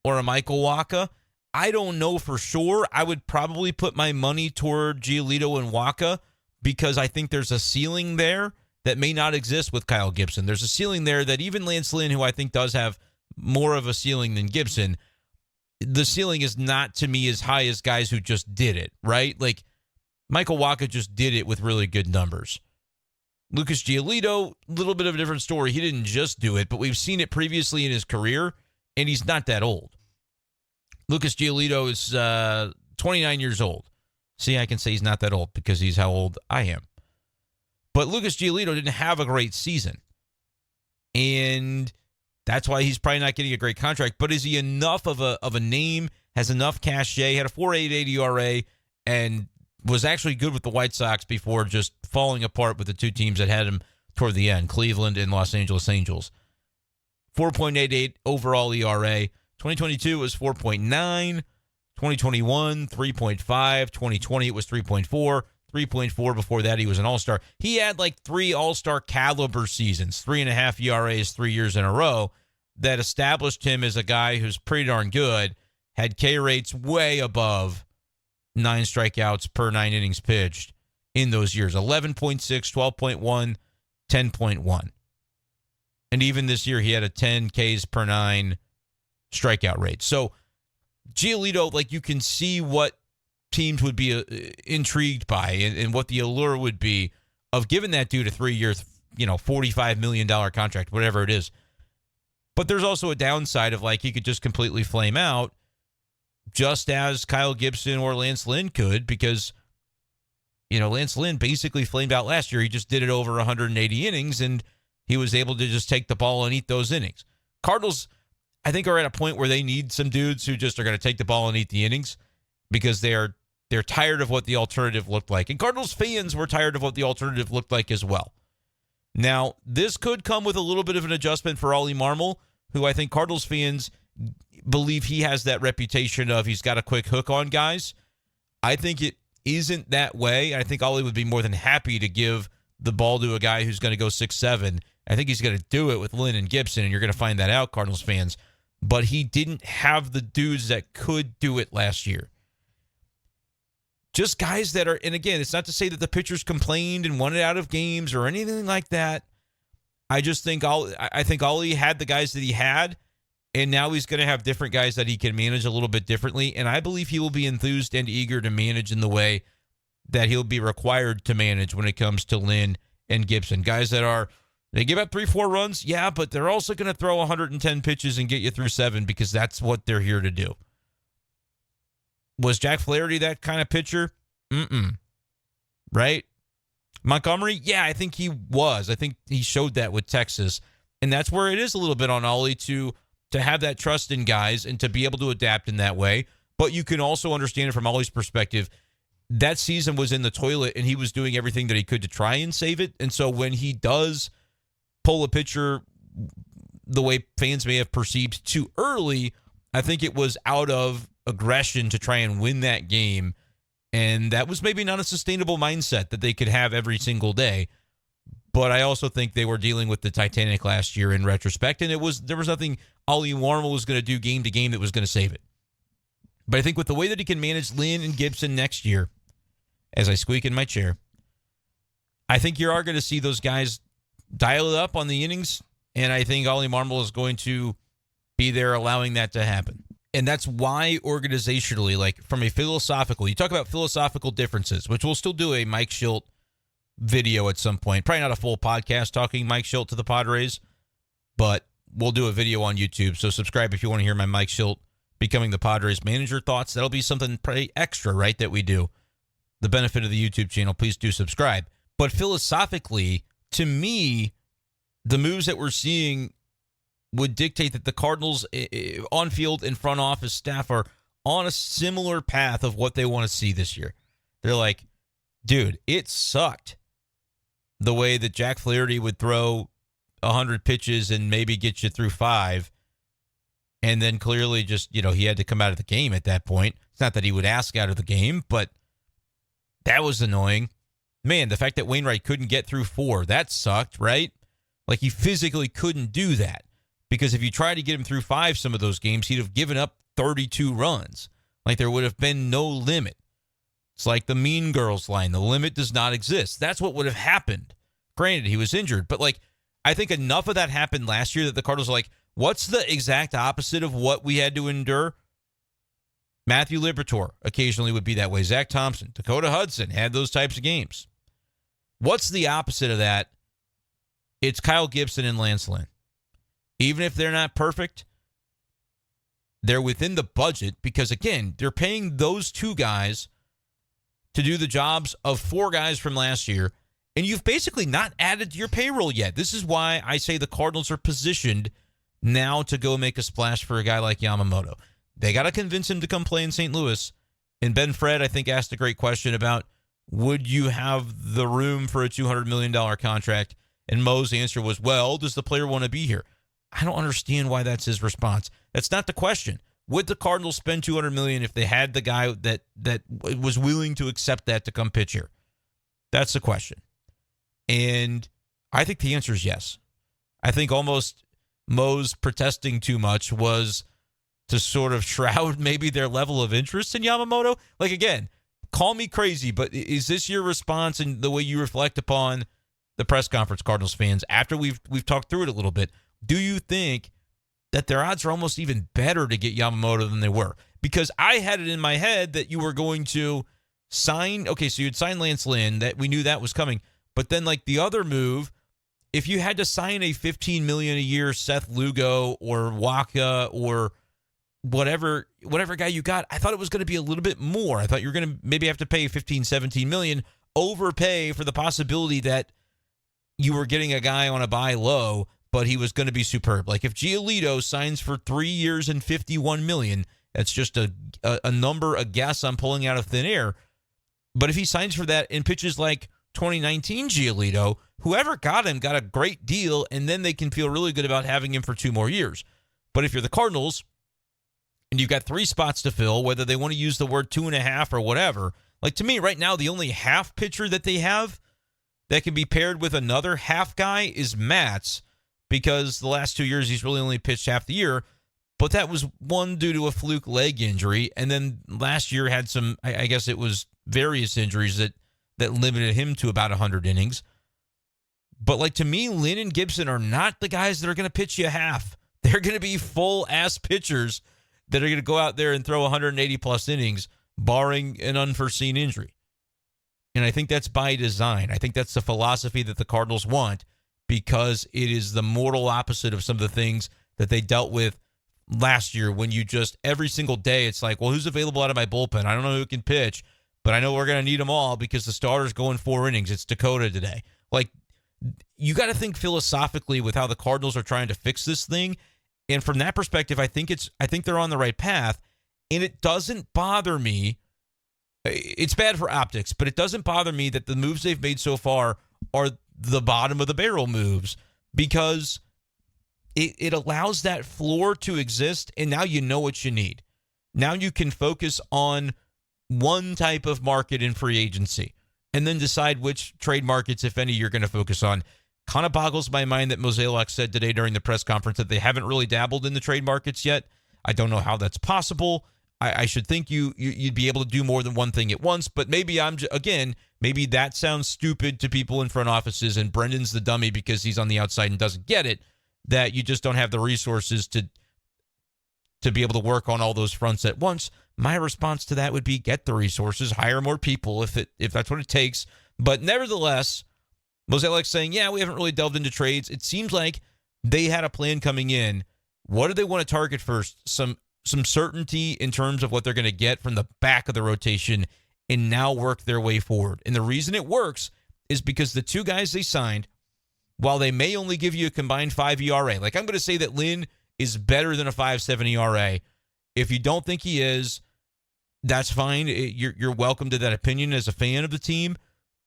or a Michael Wacha? I don't know for sure. I would probably put my money toward Giolito and Wacha because I think there's a ceiling there that may not exist with Kyle Gibson. There's a ceiling there that even Lance Lynn, who I think does have more of a ceiling than Gibson. The ceiling is not, to me, as high as guys who just did it, right? Like, Michael Wacha just did it with really good numbers. Lucas Giolito, a little bit of a different story. He didn't just do it, but we've seen it previously in his career, and he's not that old. Lucas Giolito is 29 years old. See, I can say he's not that old because he's how old I am. But Lucas Giolito didn't have a great season. And that's why he's probably not getting a great contract. But is he enough of a name, has enough cachet, had a 4.88 ERA, and was actually good with the White Sox before just falling apart with the two teams that had him toward the end, Cleveland and Los Angeles Angels. 4.88 overall ERA. 2022 was 4.9. 2021, 3.5. 2020, it was 3.4. 3.4 before that, he was an all-star. He had like 3 all-star caliber seasons, 3.5 ERAs 3 years in a row, that established him as a guy who's pretty darn good, had K rates way above 9 strikeouts per 9 innings pitched in those years. 11.6, 12.1, 10.1. And even this year, he had a 10 Ks per 9 strikeout rate. So, Giolito, like, you can see what teams would be intrigued by and what the allure would be of giving that dude a 3-year, $45 million contract, whatever it is. But there's also a downside of, like, he could just completely flame out, just as Kyle Gibson or Lance Lynn could, because, Lance Lynn basically flamed out last year. He just did it over 180 innings, and he was able to just take the ball and eat those innings. Cardinals, I think, are at a point where they need some dudes who just are going to take the ball and eat the innings, because they're tired of what the alternative looked like. And Cardinals fans were tired of what the alternative looked like as well. Now, this could come with a little bit of an adjustment for Ollie Marmol, who I think Cardinals fans believe he has that reputation of he's got a quick hook on guys. I think it isn't that way. I think Ollie would be more than happy to give the ball to a guy who's going to go 6'7". I think he's going to do it with Lynn and Gibson, and you're going to find that out, Cardinals fans. But he didn't have the dudes that could do it last year. Just guys that are, and again, it's not to say that the pitchers complained and wanted out of games or anything like that. I just think Ollie had the guys that he had, and now he's going to have different guys that he can manage a little bit differently. And I believe he will be enthused and eager to manage in the way that he'll be required to manage when it comes to Lynn and Gibson. Guys that they give up 3-4 runs, yeah, but they're also going to throw 110 pitches and get you through 7 because that's what they're here to do. Was Jack Flaherty that kind of pitcher? Right? Montgomery? Yeah, I think he was. I think he showed that with Texas. And that's where it is a little bit on Ollie to have that trust in guys and to be able to adapt in that way. But you can also understand it from Ollie's perspective. That season was in the toilet, and he was doing everything that he could to try and save it. And so when he does pull a pitcher the way fans may have perceived too early, I think it was out of aggression to try and win that game. And that was maybe not a sustainable mindset that they could have every single day. But I also think they were dealing with the Titanic last year in retrospect, and there was nothing Ollie Marmol was going to do game to game that was going to save it. But I think with the way that he can manage Lynn and Gibson next year, as I squeak in my chair, I think you are going to see those guys dial it up on the innings, and I think Ollie Marmol is going to be there allowing that to happen. And that's why organizationally, like from a philosophical, you talk about philosophical differences, which we'll still do a Mike Schilt video at some point. Probably not a full podcast talking Mike Schilt to the Padres, but we'll do a video on YouTube. So subscribe if you want to hear my Mike Schilt becoming the Padres manager thoughts. That'll be something pretty extra, right, that we do. The benefit of the YouTube channel, please do subscribe. But philosophically, to me, the moves that we're seeing would dictate that the Cardinals on field and front office staff are on a similar path of what they want to see this year. They're like, dude, it sucked the way that Jack Flaherty would throw 100 pitches and maybe get you through 5. And then clearly just, he had to come out of the game at that point. It's not that he would ask out of the game, but that was annoying. Man, the fact that Wainwright couldn't get through 4, that sucked, right? Like he physically couldn't do that. Because if you tried to get him through 5 some of those games, he'd have given up 32 runs. Like there would have been no limit. It's like the Mean Girls line. The limit does not exist. That's what would have happened. Granted, he was injured. But like, I think enough of that happened last year that the Cardinals are like, What's the exact opposite of what we had to endure? Matthew Liberatore occasionally would be that way. Zach Thompson, Dakota Hudson had those types of games. What's the opposite of that? It's Kyle Gibson and Lance Lynn. Even if they're not perfect, they're within the budget because, again, they're paying those two guys to do the jobs of four guys from last year, and you've basically not added to your payroll yet. This is why I say the Cardinals are positioned now to go make a splash for a guy like Yamamoto. They got to convince him to come play in St. Louis. And Ben Fred, I think, asked a great question about, would you have the room for a $200 million contract? And Mo's answer was, well, does the player want to be here? I don't understand why that's his response. That's not the question. Would the Cardinals spend $200 million if they had the guy that was willing to accept that to come pitch here? That's the question. And I think the answer is yes. I think almost Mo's protesting too much was to sort of shroud maybe their level of interest in Yamamoto. Like, again, call me crazy, but is this your response and the way you reflect upon the press conference, Cardinals fans, after we've talked through it a little bit? Do you think that their odds are almost even better to get Yamamoto than they were? Because I had it in my head that you were going to sign, okay, so you'd sign Lance Lynn, that we knew that was coming. But then, like, the other move, if you had to sign a $15 million a year Seth Lugo or Waka or whatever guy you got, I thought it was going to be a little bit more. I thought you were going to maybe have to pay $15, $17 million, overpay for the possibility that you were getting a guy on a buy low, but he was going to be superb. Like if Giolito signs for 3 years and $51 million, that's just a number, a guess I'm pulling out of thin air. But if he signs for that and pitches like 2019 Giolito, whoever got him got a great deal, and then they can feel really good about having him for 2 more years. But if you're the Cardinals and you've got 3 spots to fill, whether they want to use the word 2.5 or whatever, like to me right now, the only half pitcher that they have that can be paired with another half guy is Matz, because the last 2 years he's really only pitched half the year. But that was one due to a fluke leg injury, and then last year had some, I guess it was various injuries that limited him to about 100 innings. But like to me, Lynn and Gibson are not the guys that are going to pitch you half. They're going to be full-ass pitchers that are going to go out there and throw 180-plus innings, barring an unforeseen injury. And I think that's by design. I think that's the philosophy that the Cardinals want, because it is the mortal opposite of some of the things that they dealt with last year, when you just every single day it's like, well, who's available out of my bullpen? I don't know who can pitch, but I know we're going to need them all because the starter's going 4 innings. It's Dakota today. Like, you got to think philosophically with how the Cardinals are trying to fix this thing. And from that perspective, I think they're on the right path. And it doesn't bother me. It's bad for optics, but it doesn't bother me that the moves they've made so far are the bottom of the barrel moves, because it allows that floor to exist, and now you know what you need. Now you can focus on one type of market in free agency and then decide which trade markets, if any, you're going to focus on. Kind of boggles my mind that Mozeliak said today during the press conference that they haven't really dabbled in the trade markets yet. I don't know how that's possible. I should think you'd be able to do more than one thing at once, but maybe maybe that sounds stupid to people in front offices, and Brendan's the dummy because he's on the outside and doesn't get it, that you just don't have the resources to be able to work on all those fronts at once. My response to that would be get the resources, hire more people if that's what it takes. But nevertheless, Mozeliak's saying, yeah, we haven't really delved into trades. It seems like they had a plan coming in. What do they want to target first? Some certainty in terms of what they're going to get from the back of the rotation, and now work their way forward. And the reason it works is because the 2 guys they signed, while they may only give you a combined 5 ERA, like I'm going to say that Lynn is better than a 5.7 ERA. If you don't think he is, that's fine. You're welcome to that opinion as a fan of the team.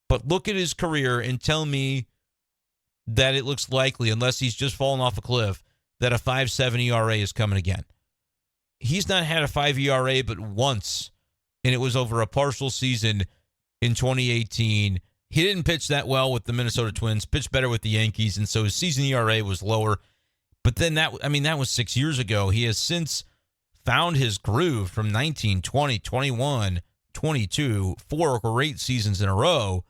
But look at his career and tell me that it looks likely, unless he's just fallen off a cliff, that a 5.7 ERA is coming again. He's not had a 5 ERA but once, and it was over a partial season in 2018. He didn't pitch that well with the Minnesota Twins, pitched better with the Yankees, and so his season ERA was lower. But then that was 6 years ago. He has since found his groove from 19, 20, 21, 22, 4 great seasons in a row.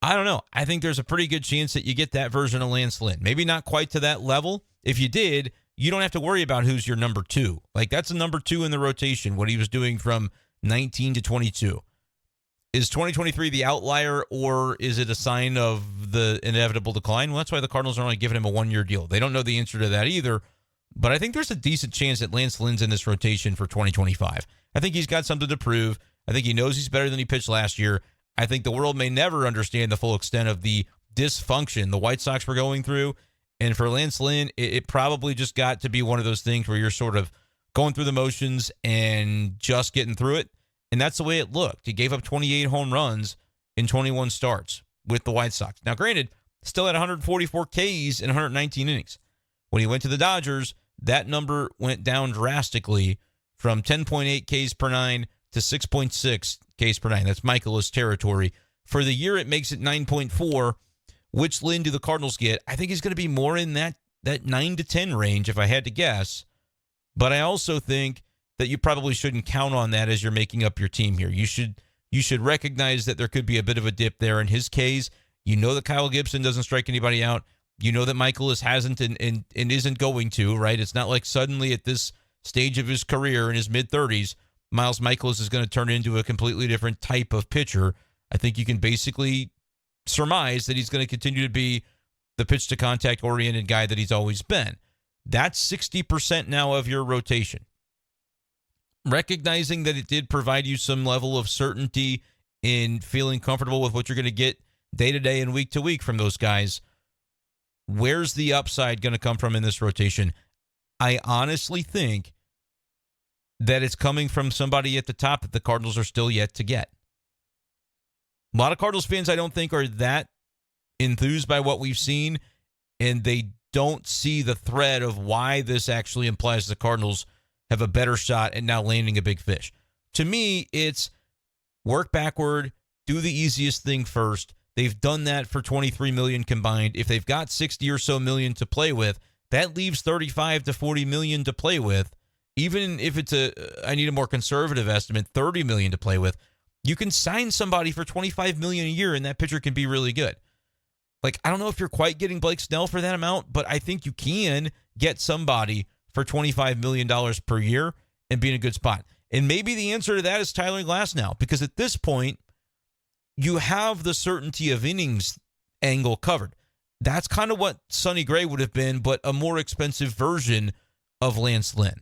I don't know. I think there's a pretty good chance that you get that version of Lance Lynn. Maybe not quite to that level. If you did, you don't have to worry about who's your number two. Like, that's a number two in the rotation, what he was doing from 19 to 22. Is 2023 the outlier, or is it a sign of the inevitable decline? Well, that's why the Cardinals are only giving him a one-year deal. They don't know the answer to that either, but I think there's a decent chance that Lance Lynn's in this rotation for 2025. I think he's got something to prove. I think he knows he's better than he pitched last year. I think the world may never understand the full extent of the dysfunction the White Sox were going through. And for Lance Lynn, it probably just got to be one of those things where you're sort of going through the motions and just getting through it. And that's the way it looked. He gave up 28 home runs in 21 starts with the White Sox. Now, granted, still had 144 Ks in 119 innings. When he went to the Dodgers, that number went down drastically from 10.8 Ks per nine to 6.6 Ks per nine. That's Michaelis territory. For the year, it makes it 9.4. Which Lynn do the Cardinals get? I think he's going to be more in that 9 to 10 range if I had to guess. But I also think that you probably shouldn't count on that as you're making up your team here. You should recognize that there could be a bit of a dip there in his case. You know that Kyle Gibson doesn't strike anybody out. You know that Michaelis hasn't and isn't going to, right? It's not like suddenly at this stage of his career in his mid-30s, Miles Michaelis is going to turn into a completely different type of pitcher. I think you can basically surmise that he's going to continue to be the pitch-to-contact oriented guy that he's always been. That's 60% now of your rotation. Recognizing that it did provide you some level of certainty in feeling comfortable with what you're going to get day to day and week to week from those guys, where's the upside going to come from in this rotation? I honestly think that it's coming from somebody at the top that the Cardinals are still yet to get. A lot of Cardinals fans, I don't think, are that enthused by what we've seen, and they don't see the thread of why this actually implies the Cardinals have a better shot at now landing a big fish. To me, it's work backward, do the easiest thing first. They've done that for $23 million combined. If they've got $60 or so million to play with, that leaves $35 to $40 million to play with. Even if it's I need a more conservative estimate, $30 million to play with. You can sign somebody for $25 million a year, and that pitcher can be really good. Like, I don't know if you're quite getting Blake Snell for that amount, but I think you can get somebody for $25 million per year and be in a good spot. And maybe the answer to that is Tyler Glasnow, because at this point, you have the certainty of innings angle covered. That's kind of what Sonny Gray would have been, but a more expensive version of Lance Lynn.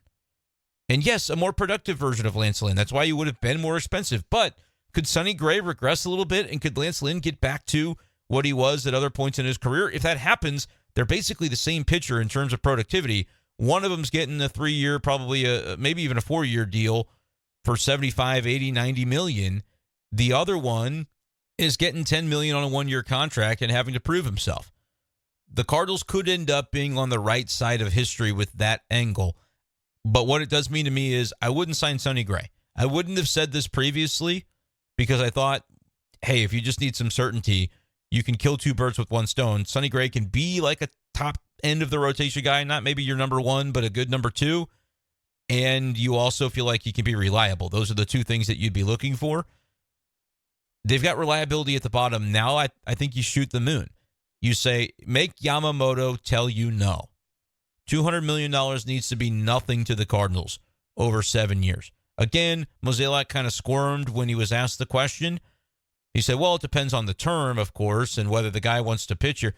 And yes, a more productive version of Lance Lynn. That's why he would have been more expensive. But could Sonny Gray regress a little bit, and could Lance Lynn get back to what he was at other points in his career? If that happens, they're basically the same pitcher in terms of productivity. One of them's getting a 3-year, probably maybe even a 4-year deal for 75, 80, 90 million. The other one is getting 10 million on a 1-year contract and having to prove himself. The Cardinals could end up being on the right side of history with that angle. But what it does mean to me is I wouldn't sign Sonny Gray. I wouldn't have said this previously because I thought, hey, if you just need some certainty, you can kill two birds with one stone. Sonny Gray can be like a top end of the rotation guy, not maybe your number one, but a good number two. And you also feel like he can be reliable. Those are the two things that you'd be looking for. They've got reliability at the bottom. Now I think you shoot the moon. You say, make Yamamoto tell you no. $200 million needs to be nothing to the Cardinals over 7 years. Again, Mozeliak kind of squirmed when he was asked the question. He said, well, it depends on the term, of course, and whether the guy wants to pitch you.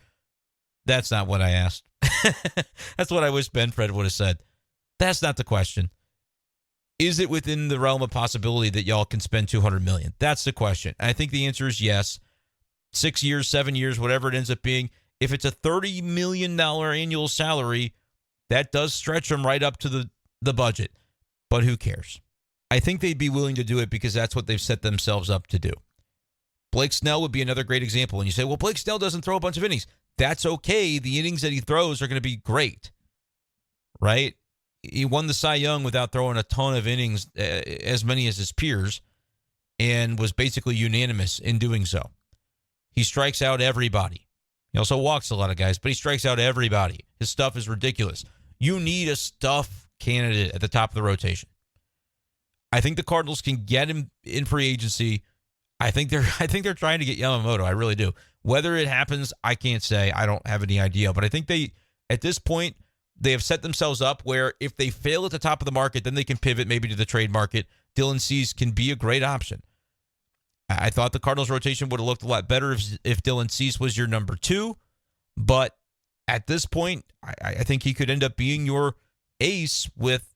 That's not what I asked. That's what I wish Ben Fred would have said. That's not the question. Is it within the realm of possibility that y'all can spend $200 million? That's the question. I think the answer is yes. 6 years, 7 years, whatever it ends up being. If it's a $30 million annual salary, that does stretch them right up to the budget. But who cares? I think they'd be willing to do it because that's what they've set themselves up to do. Blake Snell would be another great example. And you say, well, Blake Snell doesn't throw a bunch of innings. That's okay. The innings that he throws are going to be great, right? He won the Cy Young without throwing a ton of innings, as many as his peers, and was basically unanimous in doing so. He strikes out everybody. He also walks a lot of guys, but he strikes out everybody. His stuff is ridiculous. You need a stuff candidate at the top of the rotation. I think the Cardinals can get him in free agency. I think they're trying to get Yamamoto. I really do. Whether it happens, I can't say. I don't have any idea. But I think at this point, they have set themselves up where if they fail at the top of the market, then they can pivot maybe to the trade market. Dylan Cease can be a great option. I thought the Cardinals rotation would have looked a lot better if Dylan Cease was your number 2. But at this point, I think he could end up being your ace with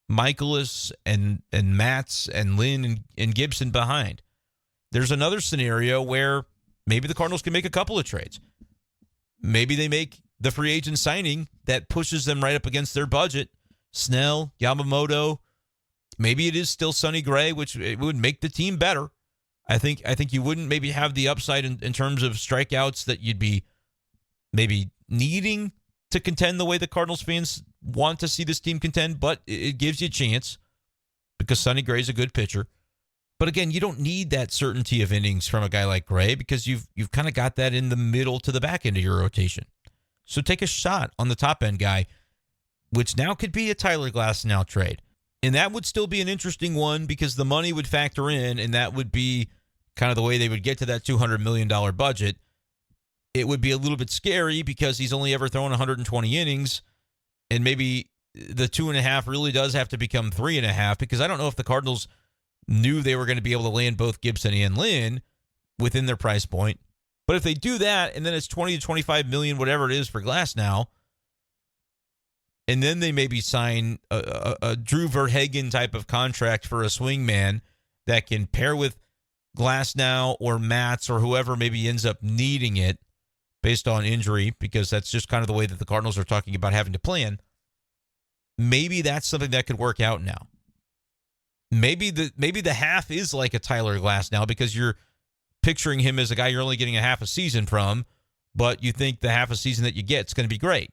Michaelis and Matz and Lynn and Gibson behind. There's another scenario where maybe the Cardinals can make a couple of trades. Maybe they make the free agent signing that pushes them right up against their budget. Snell, Yamamoto. Maybe it is still Sonny Gray, which it would make the team better. I think you wouldn't maybe have the upside in terms of strikeouts that you'd be maybe needing to contend the way the Cardinals fans want to see this team contend, but it gives you a chance because Sonny Gray's a good pitcher. But again, you don't need that certainty of innings from a guy like Gray because you've kind of got that in the middle to the back end of your rotation. So take a shot on the top end guy, which now could be a Tyler Glasnow trade. And that would still be an interesting one because the money would factor in, and that would be kind of the way they would get to that $200 million budget. It would be a little bit scary because he's only ever thrown 120 innings, and maybe the 2.5 really does have to become 3.5 because I don't know if the Cardinals knew they were going to be able to land both Gibson and Lynn within their price point. But if they do that, and then it's 20 to 25 million, whatever it is for Glasnow, and then they maybe sign a Drew Verhagen type of contract for a swingman that can pair with Glasnow or Matz or whoever maybe ends up needing it based on injury, because that's just kind of the way that the Cardinals are talking about having to plan. Maybe that's something that could work out now. Maybe the half is like a Tyler Glasnow because you're picturing him as a guy you're only getting a half a season from, but you think the half a season that you get is going to be great.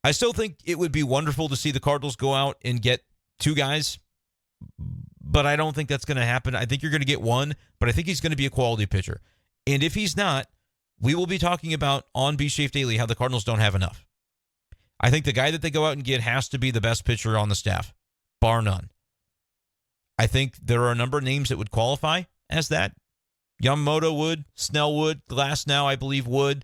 I still think it would be wonderful to see the Cardinals go out and get 2 guys, but I don't think that's going to happen. I think you're going to get 1, but I think he's going to be a quality pitcher. And if he's not, we will be talking about on B Shafe Daily how the Cardinals don't have enough. I think the guy that they go out and get has to be the best pitcher on the staff, bar none. I think there are a number of names that would qualify as that. Yamamoto would, Snell would, Glasnow I believe would.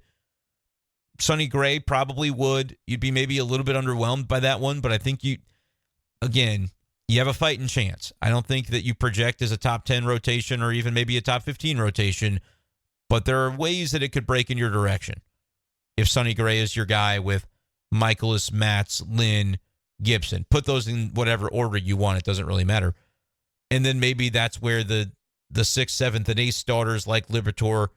Sonny Gray probably would. You'd be maybe a little bit underwhelmed by that one, but I think you have a fighting chance. I don't think that you project as a top 10 rotation or even maybe a top 15 rotation, but there are ways that it could break in your direction. If Sonny Gray is your guy with Michaelis, Matz, Lynn, Gibson, put those in whatever order you want. It doesn't really matter. And then maybe that's where the 6th, 7th, and 8th starters like Liberatore,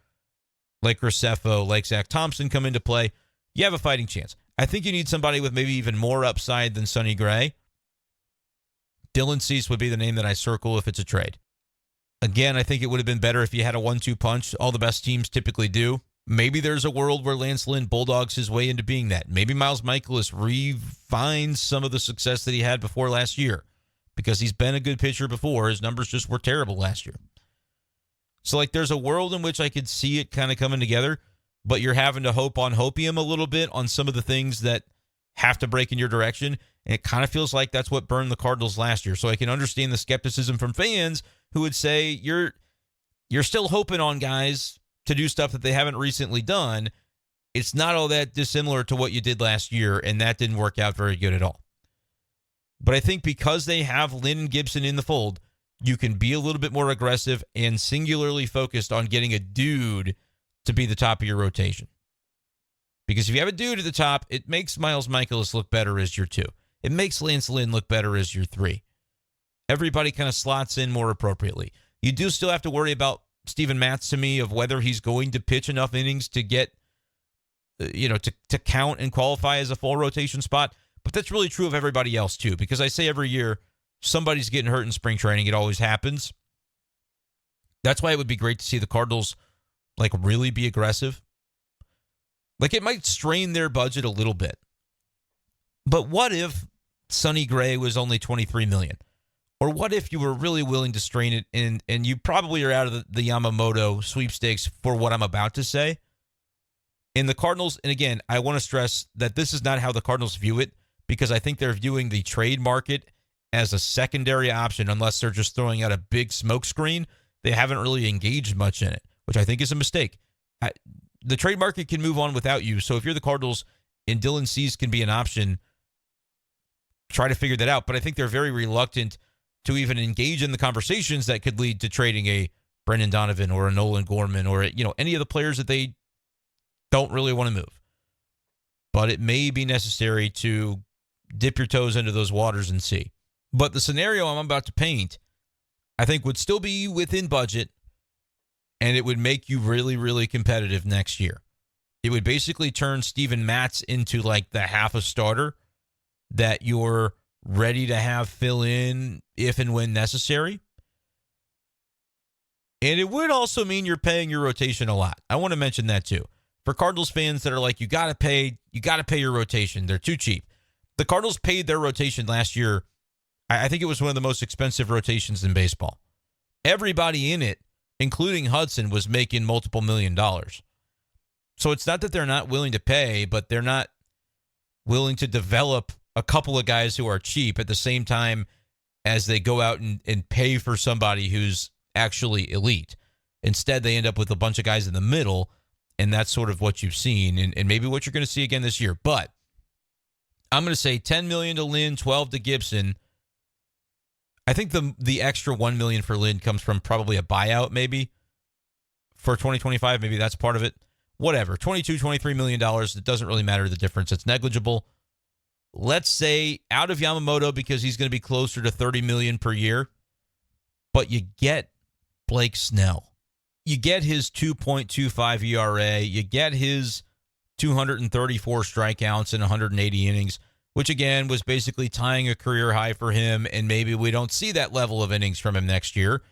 like Graceffo, like Zach Thompson come into play. You have a fighting chance. I think you need somebody with maybe even more upside than Sonny Gray. Dylan Cease would be the name that I circle if it's a trade. Again, I think it would have been better if you had a 1-2 punch. All the best teams typically do. Maybe there's a world where Lance Lynn bulldogs his way into being that. Maybe Miles Michaelis refines some of the success that he had before last year because he's been a good pitcher before. His numbers just were terrible last year. So, there's a world in which I could see it kind of coming together, but you're having to hope on hopium a little bit on some of the things that have to break in your direction, and it kind of feels like that's what burned the Cardinals last year. So I can understand the skepticism from fans who would say you're still hoping on guys to do stuff that they haven't recently done. It's not all that dissimilar to what you did last year, and that didn't work out very good at all. But I think because they have Lynn and Gibson in the fold, you can be a little bit more aggressive and singularly focused on getting a dude to be the top of your rotation. Because if you have a dude at the top, it makes Miles Michaelis look better as your 2. It makes Lance Lynn look better as your 3. Everybody kind of slots in more appropriately. You do still have to worry about Steven Matz to me of whether he's going to pitch enough innings to get, to count and qualify as a full rotation spot. But that's really true of everybody else too, because I say every year, somebody's getting hurt in spring training. It always happens. That's why it would be great to see the Cardinals really be aggressive. It might strain their budget a little bit. But what if Sonny Gray was only $23 million? Or what if you were really willing to strain it and you probably are out of the Yamamoto sweepstakes for what I'm about to say? And the Cardinals, and again, I want to stress that this is not how the Cardinals view it, because I think they're viewing the trade market as a secondary option unless they're just throwing out a big smokescreen. They haven't really engaged much in it, which I think is a mistake. The trade market can move on without you. So if you're the Cardinals and Dylan Cease can be an option. Try to figure that out. But I think they're very reluctant to even engage in the conversations that could lead to trading a Brendan Donovan or a Nolan Gorman or, any of the players that they don't really want to move. But it may be necessary to dip your toes into those waters and see. But the scenario I'm about to paint, I think would still be within budget, and it would make you really, really competitive next year. It would basically turn Steven Matz into like the half a starter that you're ready to have fill in if and when necessary. And it would also mean you're paying your rotation a lot. I want to mention that too. For Cardinals fans that are like, you got to pay your rotation. They're too cheap. The Cardinals paid their rotation last year. I think it was one of the most expensive rotations in baseball. Everybody in it, including Hudson, was making multiple $1 million. So it's not that they're not willing to pay, but they're not willing to develop a couple of guys who are cheap at the same time as they go out and pay for somebody who's actually elite. Instead, they end up with a bunch of guys in the middle, and that's sort of what you've seen and maybe what you're going to see again this year. But I'm going to say $10 million to Lynn, 12 to Gibson. I think the extra $1 million for Lynn comes from probably a buyout maybe for 2025. Maybe that's part of it. Whatever, $22, $23 million. It doesn't really matter the difference. It's negligible. Let's say out of Yamamoto because he's going to be closer to $30 million per year. But you get Blake Snell. You get his 2.25 ERA. You get his 234 strikeouts in 180 innings, which again was basically tying a career high for him. And maybe we don't see that level of innings from him next year,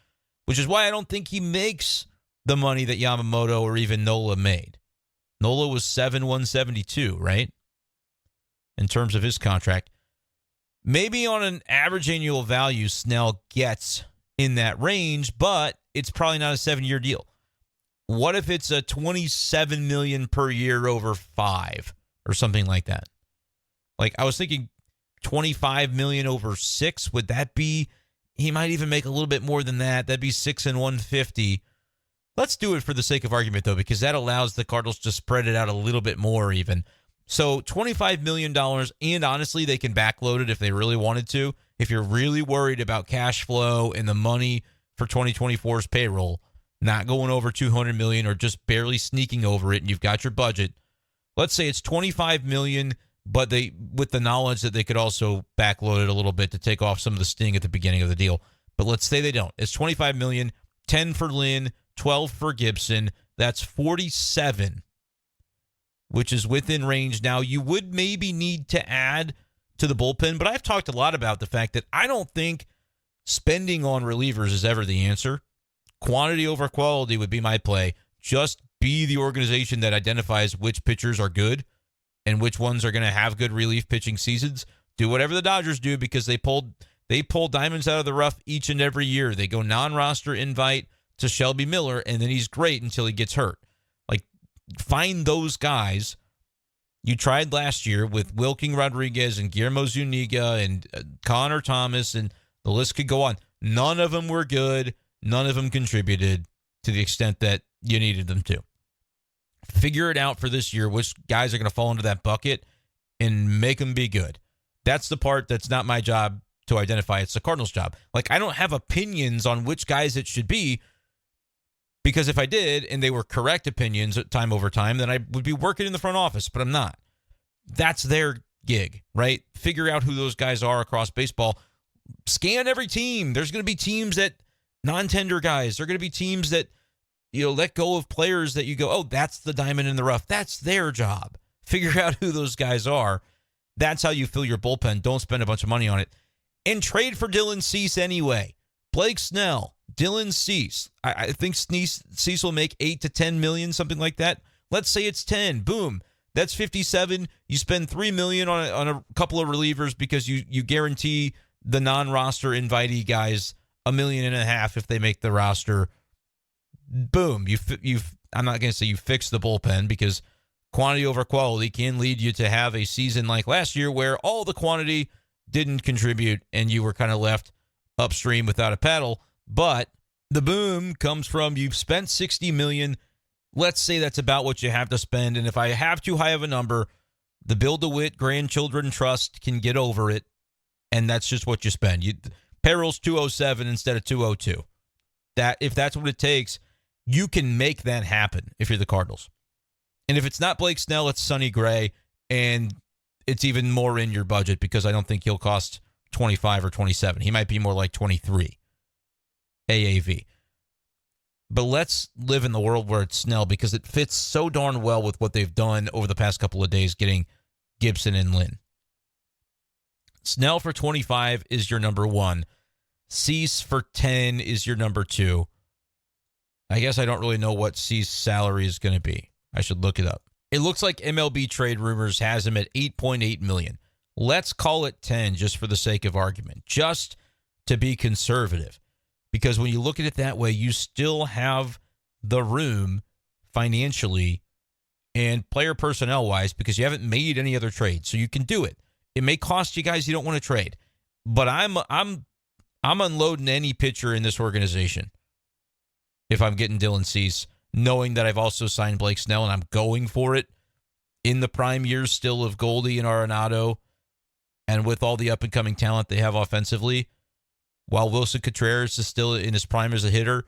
which is why I don't think he makes the money that Yamamoto or even Nola made. Nola was 7,172, right? In terms of his contract. Maybe on an average annual value, Snell gets in that range, but it's probably not a 7-year deal. What if it's a $27 million per year over 5 or something like that? Like I was thinking $25 million over 6. Would that be, he might even make a little bit more than that. That'd be 6 and 150. Let's do it for the sake of argument, though, because that allows the Cardinals to spread it out a little bit more even. So $25 million, and honestly, they can backload it if they really wanted to. If you're really worried about cash flow and the money for 2024's payroll, not going over $200 million or just barely sneaking over it, and you've got your budget, let's say it's $25 million, but they, with the knowledge that they could also backload it a little bit to take off some of the sting at the beginning of the deal. But let's say they don't. It's $25 million, 10 for Lynn, 12 for Gibson. That's 47, which is within range. Now, you would maybe need to add to the bullpen, but I've talked a lot about the fact that I don't think spending on relievers is ever the answer. Quantity over quality would be my play. Just be the organization that identifies which pitchers are good and which ones are going to have good relief pitching seasons. Do whatever the Dodgers do because they pull diamonds out of the rough each and every year. They go non-roster invite to Shelby Miller, and then he's great until he gets hurt. Like, find those guys. You tried last year with Wilking Rodriguez and Guillermo Zuniga and Connor Thomas, and the list could go on. None of them were good. None of them contributed to the extent that you needed them to. Figure it out for this year, which guys are going to fall into that bucket, and make them be good. That's the part that's not my job to identify. It's the Cardinals' job. Like, I don't have opinions on which guys it should be, because if I did, and they were correct opinions time over time, then I would be working in the front office, but I'm not. That's their gig, right? Figure out who those guys are across baseball. Scan every team. There's going to be teams that non-tender guys. There are going to be teams that, let go of players that you go, oh, that's the diamond in the rough. That's their job. Figure out who those guys are. That's how you fill your bullpen. Don't spend a bunch of money on it. And trade for Dylan Cease anyway. Blake Snell, Dylan Cease. I think Cease will make 8 to 10 million, something like that. Let's say it's 10. Boom. That's 57. You spend $3 million on a couple of relievers because you guarantee the non-roster invitee guys $1.5 million if they make the roster. Boom. I'm not going to say you fix the bullpen because quantity over quality can lead you to have a season like last year where all the quantity didn't contribute and you were kind of left upstream without a paddle. But the boom comes from you've spent $60 million. Let's say that's about what you have to spend. And if I have too high of a number, The Build-A-Wit Grandchildren Trust can get over it, and that's just what you spend. Payroll's 207 instead of 202. If that's what it takes, you can make that happen if you're the Cardinals. And if it's not Blake Snell, it's Sonny Gray, and it's even more in your budget because I don't think he'll cost 25 or 27. He might be more like 23 AAV. But let's live in the world where it's Snell because it fits so darn well with what they've done over the past couple of days getting Gibson and Lynn. Snell for 25 is your number one. Cease for 10 is your number two. I guess I don't really know what Cease's salary is going to be. I should look it up. It looks like MLB Trade Rumors has him at $8.8 million. Let's call it 10 just for the sake of argument, just to be conservative. Because when you look at it that way, you still have the room financially and player personnel-wise because you haven't made any other trades. So you can do it. It may cost you guys you don't want to trade. But I'm unloading any pitcher in this organization if I'm getting Dylan Cease, knowing that I've also signed Blake Snell and I'm going for it in the prime years still of Goldie and Arenado and with all the up-and-coming talent they have offensively, while Wilson Contreras is still in his prime as a hitter.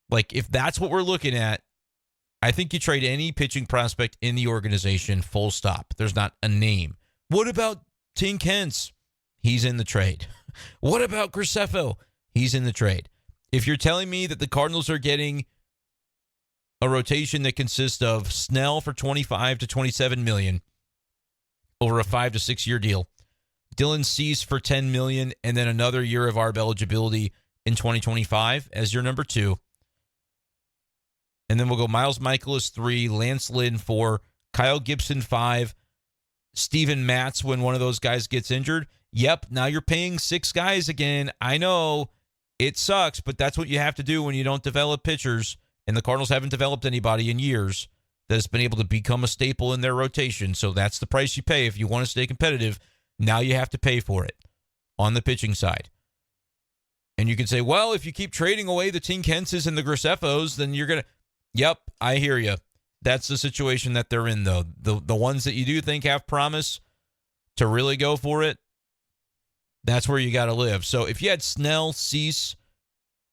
Like, if that's what we're looking at, I think you trade any pitching prospect in the organization, full stop. There's not a name. What about Tink Hence? He's in the trade. What about Graceffo? He's in the trade. If you're telling me that the Cardinals are getting a rotation that consists of Snell for 25 to 27 million over a 5 to 6 year deal, Dylan Cease for 10 million, and then another year of ARB eligibility in 2025 as your number two. And then we'll go Miles Michaelis 3, Lance Lynn 4, Kyle Gibson 5, Steven Matz when one of those guys gets injured. Yep, now you're paying 6 guys again. I know it sucks, but that's what you have to do when you don't develop pitchers. And the Cardinals haven't developed anybody in years that has been able to become a staple in their rotation. So that's the price you pay if you want to stay competitive. Now you have to pay for it on the pitching side. And you can say, well, if you keep trading away the Tink Hences and the Graceffos, then you're going to... Yep, I hear you. That's the situation that they're in, though. The ones that you do think have promise to really go for it, that's where you got to live. So if you had Snell, Cease,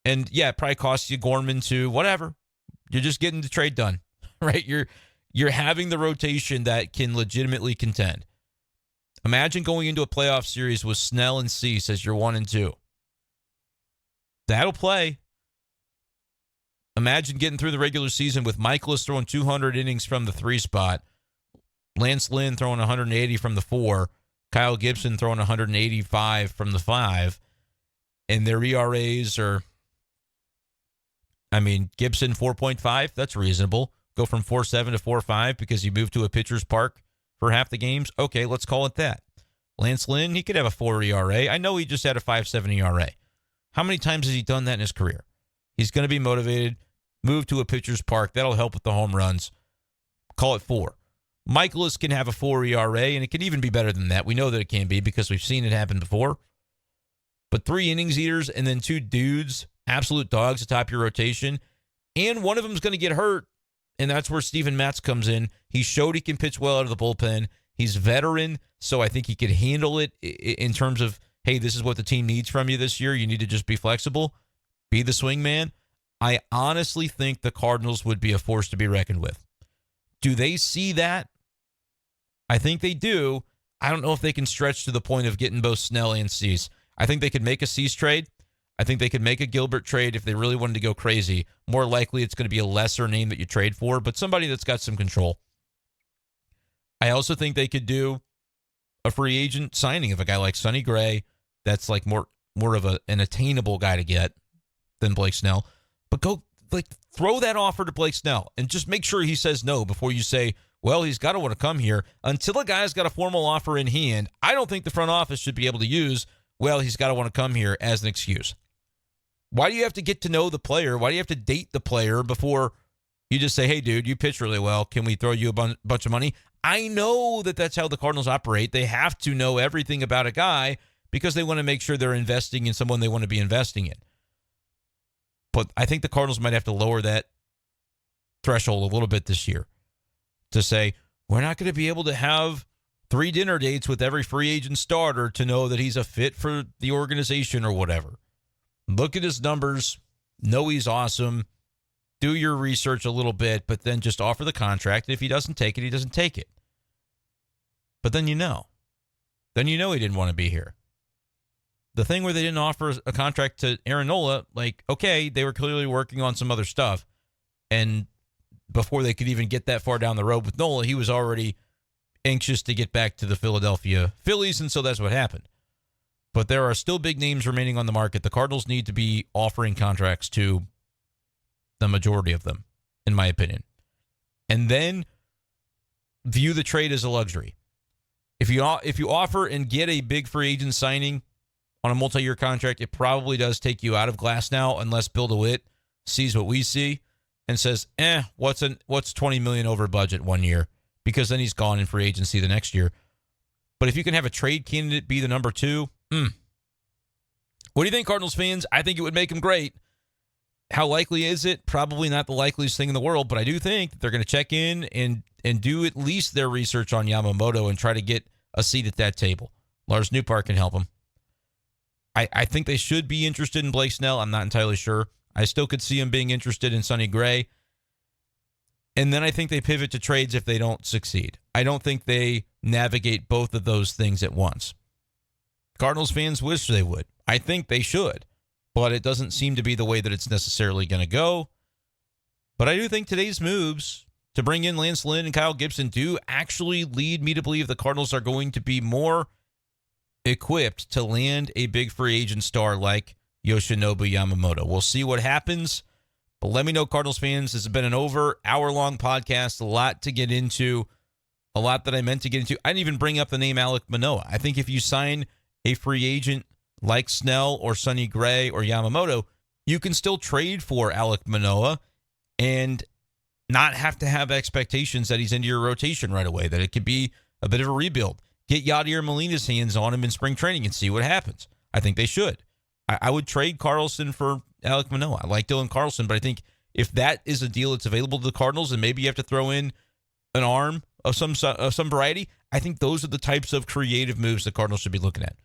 and yeah, it probably costs you Gorman too, whatever. You're just getting the trade done, right? You're having the rotation that can legitimately contend. Imagine going into a playoff series with Snell and Cease as your 1 and 2. That'll play. Imagine getting through the regular season with Michaelis throwing 200 innings from the 3 spot, Lance Lynn throwing 180 from the 4, Kyle Gibson throwing 185 from the 5, and their ERAs are, Gibson 4.5, that's reasonable. Go from 4.7 to 4.5 because you moved to a pitcher's park for half the games. Okay, let's call it that. Lance Lynn, he could have a 4 ERA. I know he just had a 5.7 ERA. How many times has he done that in his career? He's going to be motivated, move to a pitcher's park. That'll help with the home runs. Call it 4. Michaelis can have a 4 ERA, and it can even be better than that. We know that it can be because we've seen it happen before. But 3 innings eaters and then 2 dudes, absolute dogs atop your rotation, and one of them's going to get hurt, and that's where Steven Matz comes in. He showed he can pitch well out of the bullpen. He's veteran, so I think he could handle it in terms of, hey, this is what the team needs from you this year. You need to just be flexible, be the swing man. I honestly think the Cardinals would be a force to be reckoned with. Do they see that? I think they do. I don't know if they can stretch to the point of getting both Snell and Cease. I think they could make a Cease trade. I think they could make a Gilbert trade if they really wanted to go crazy. More likely it's going to be a lesser name that you trade for, but somebody that's got some control. I also think they could do a free agent signing of a guy like Sonny Gray that's like more of an attainable guy to get than Blake Snell. But go throw that offer to Blake Snell and just make sure he says no before you say, well, he's got to want to come here. Until a guy's got a formal offer in hand, I don't think the front office should be able to use, well, he's got to want to come here as an excuse. Why do you have to get to know the player? Why do you have to date the player before you just say, hey, dude, you pitch really well. Can we throw you a bunch of money? I know that that's how the Cardinals operate. They have to know everything about a guy because they want to make sure they're investing in someone they want to be investing in. But I think the Cardinals might have to lower that threshold a little bit this year to say, we're not going to be able to have 3 dinner dates with every free agent starter to know that he's a fit for the organization or whatever. Look at his numbers. Know he's awesome. Do your research a little bit, but then just offer the contract. If he doesn't take it, he doesn't take it. But then you know. Then you know he didn't want to be here. The thing where they didn't offer a contract to Aaron Nola, like, okay, they were clearly working on some other stuff. And before they could even get that far down the road with Nola, he was already anxious to get back to the Philadelphia Phillies, and so that's what happened. But there are still big names remaining on the market. The Cardinals need to be offering contracts to the majority of them, in my opinion. And then view the trade as a luxury. If you offer and get a big free agent signing on a multi-year contract, it probably does take you out of glass now, unless Bill DeWitt sees what we see and says, what's $20 million over budget 1 year? Because then he's gone in free agency the next year. But if you can have a trade candidate be the number 2, what do you think, Cardinals fans? I think it would make him great. How likely is it? Probably not the likeliest thing in the world, but I do think that they're going to check in and do at least their research on Yamamoto and try to get a seat at that table. Lars Newpark can help him. I think they should be interested in Blake Snell. I'm not entirely sure. I still could see him being interested in Sonny Gray. And then I think they pivot to trades if they don't succeed. I don't think they navigate both of those things at once. Cardinals fans wish they would. I think they should. But it doesn't seem to be the way that it's necessarily going to go. But I do think today's moves to bring in Lance Lynn and Kyle Gibson do actually lead me to believe the Cardinals are going to be more equipped to land a big free agent star like Yoshinobu Yamamoto. We'll see what happens. But let me know, Cardinals fans, this has been an hour-long podcast, a lot to get into, a lot that I meant to get into. I didn't even bring up the name Alek Manoah. I think if you sign a free agent like Snell or Sonny Gray or Yamamoto, you can still trade for Alek Manoah and not have to have expectations that he's into your rotation right away, that it could be a bit of a rebuild. Get Yadier Molina's hands on him in spring training and see what happens. I think they should. I would trade Carlson for Alek Manoah. I like Dylan Carlson, but I think if that is a deal that's available to the Cardinals and maybe you have to throw in an arm of some variety, I think those are the types of creative moves the Cardinals should be looking at.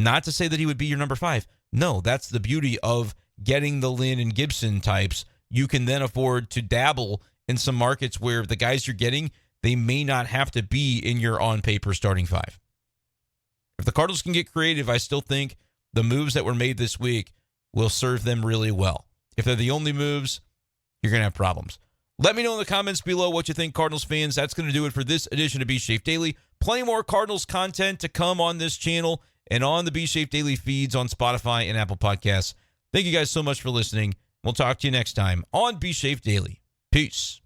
Not to say that he would be your number 5. No, that's the beauty of getting the Lynn and Gibson types. You can then afford to dabble in some markets where the guys you're getting, they may not have to be in your on-paper starting 5. If the Cardinals can get creative, I still think the moves that were made this week will serve them really well. If they're the only moves, you're going to have problems. Let me know in the comments below what you think, Cardinals fans. That's going to do it for this edition of Be Safe Daily. Plenty more Cardinals content to come on this channel and on the Be Safe Daily feeds on Spotify and Apple Podcasts. Thank you guys so much for listening. We'll talk to you next time on Be Safe Daily. Peace.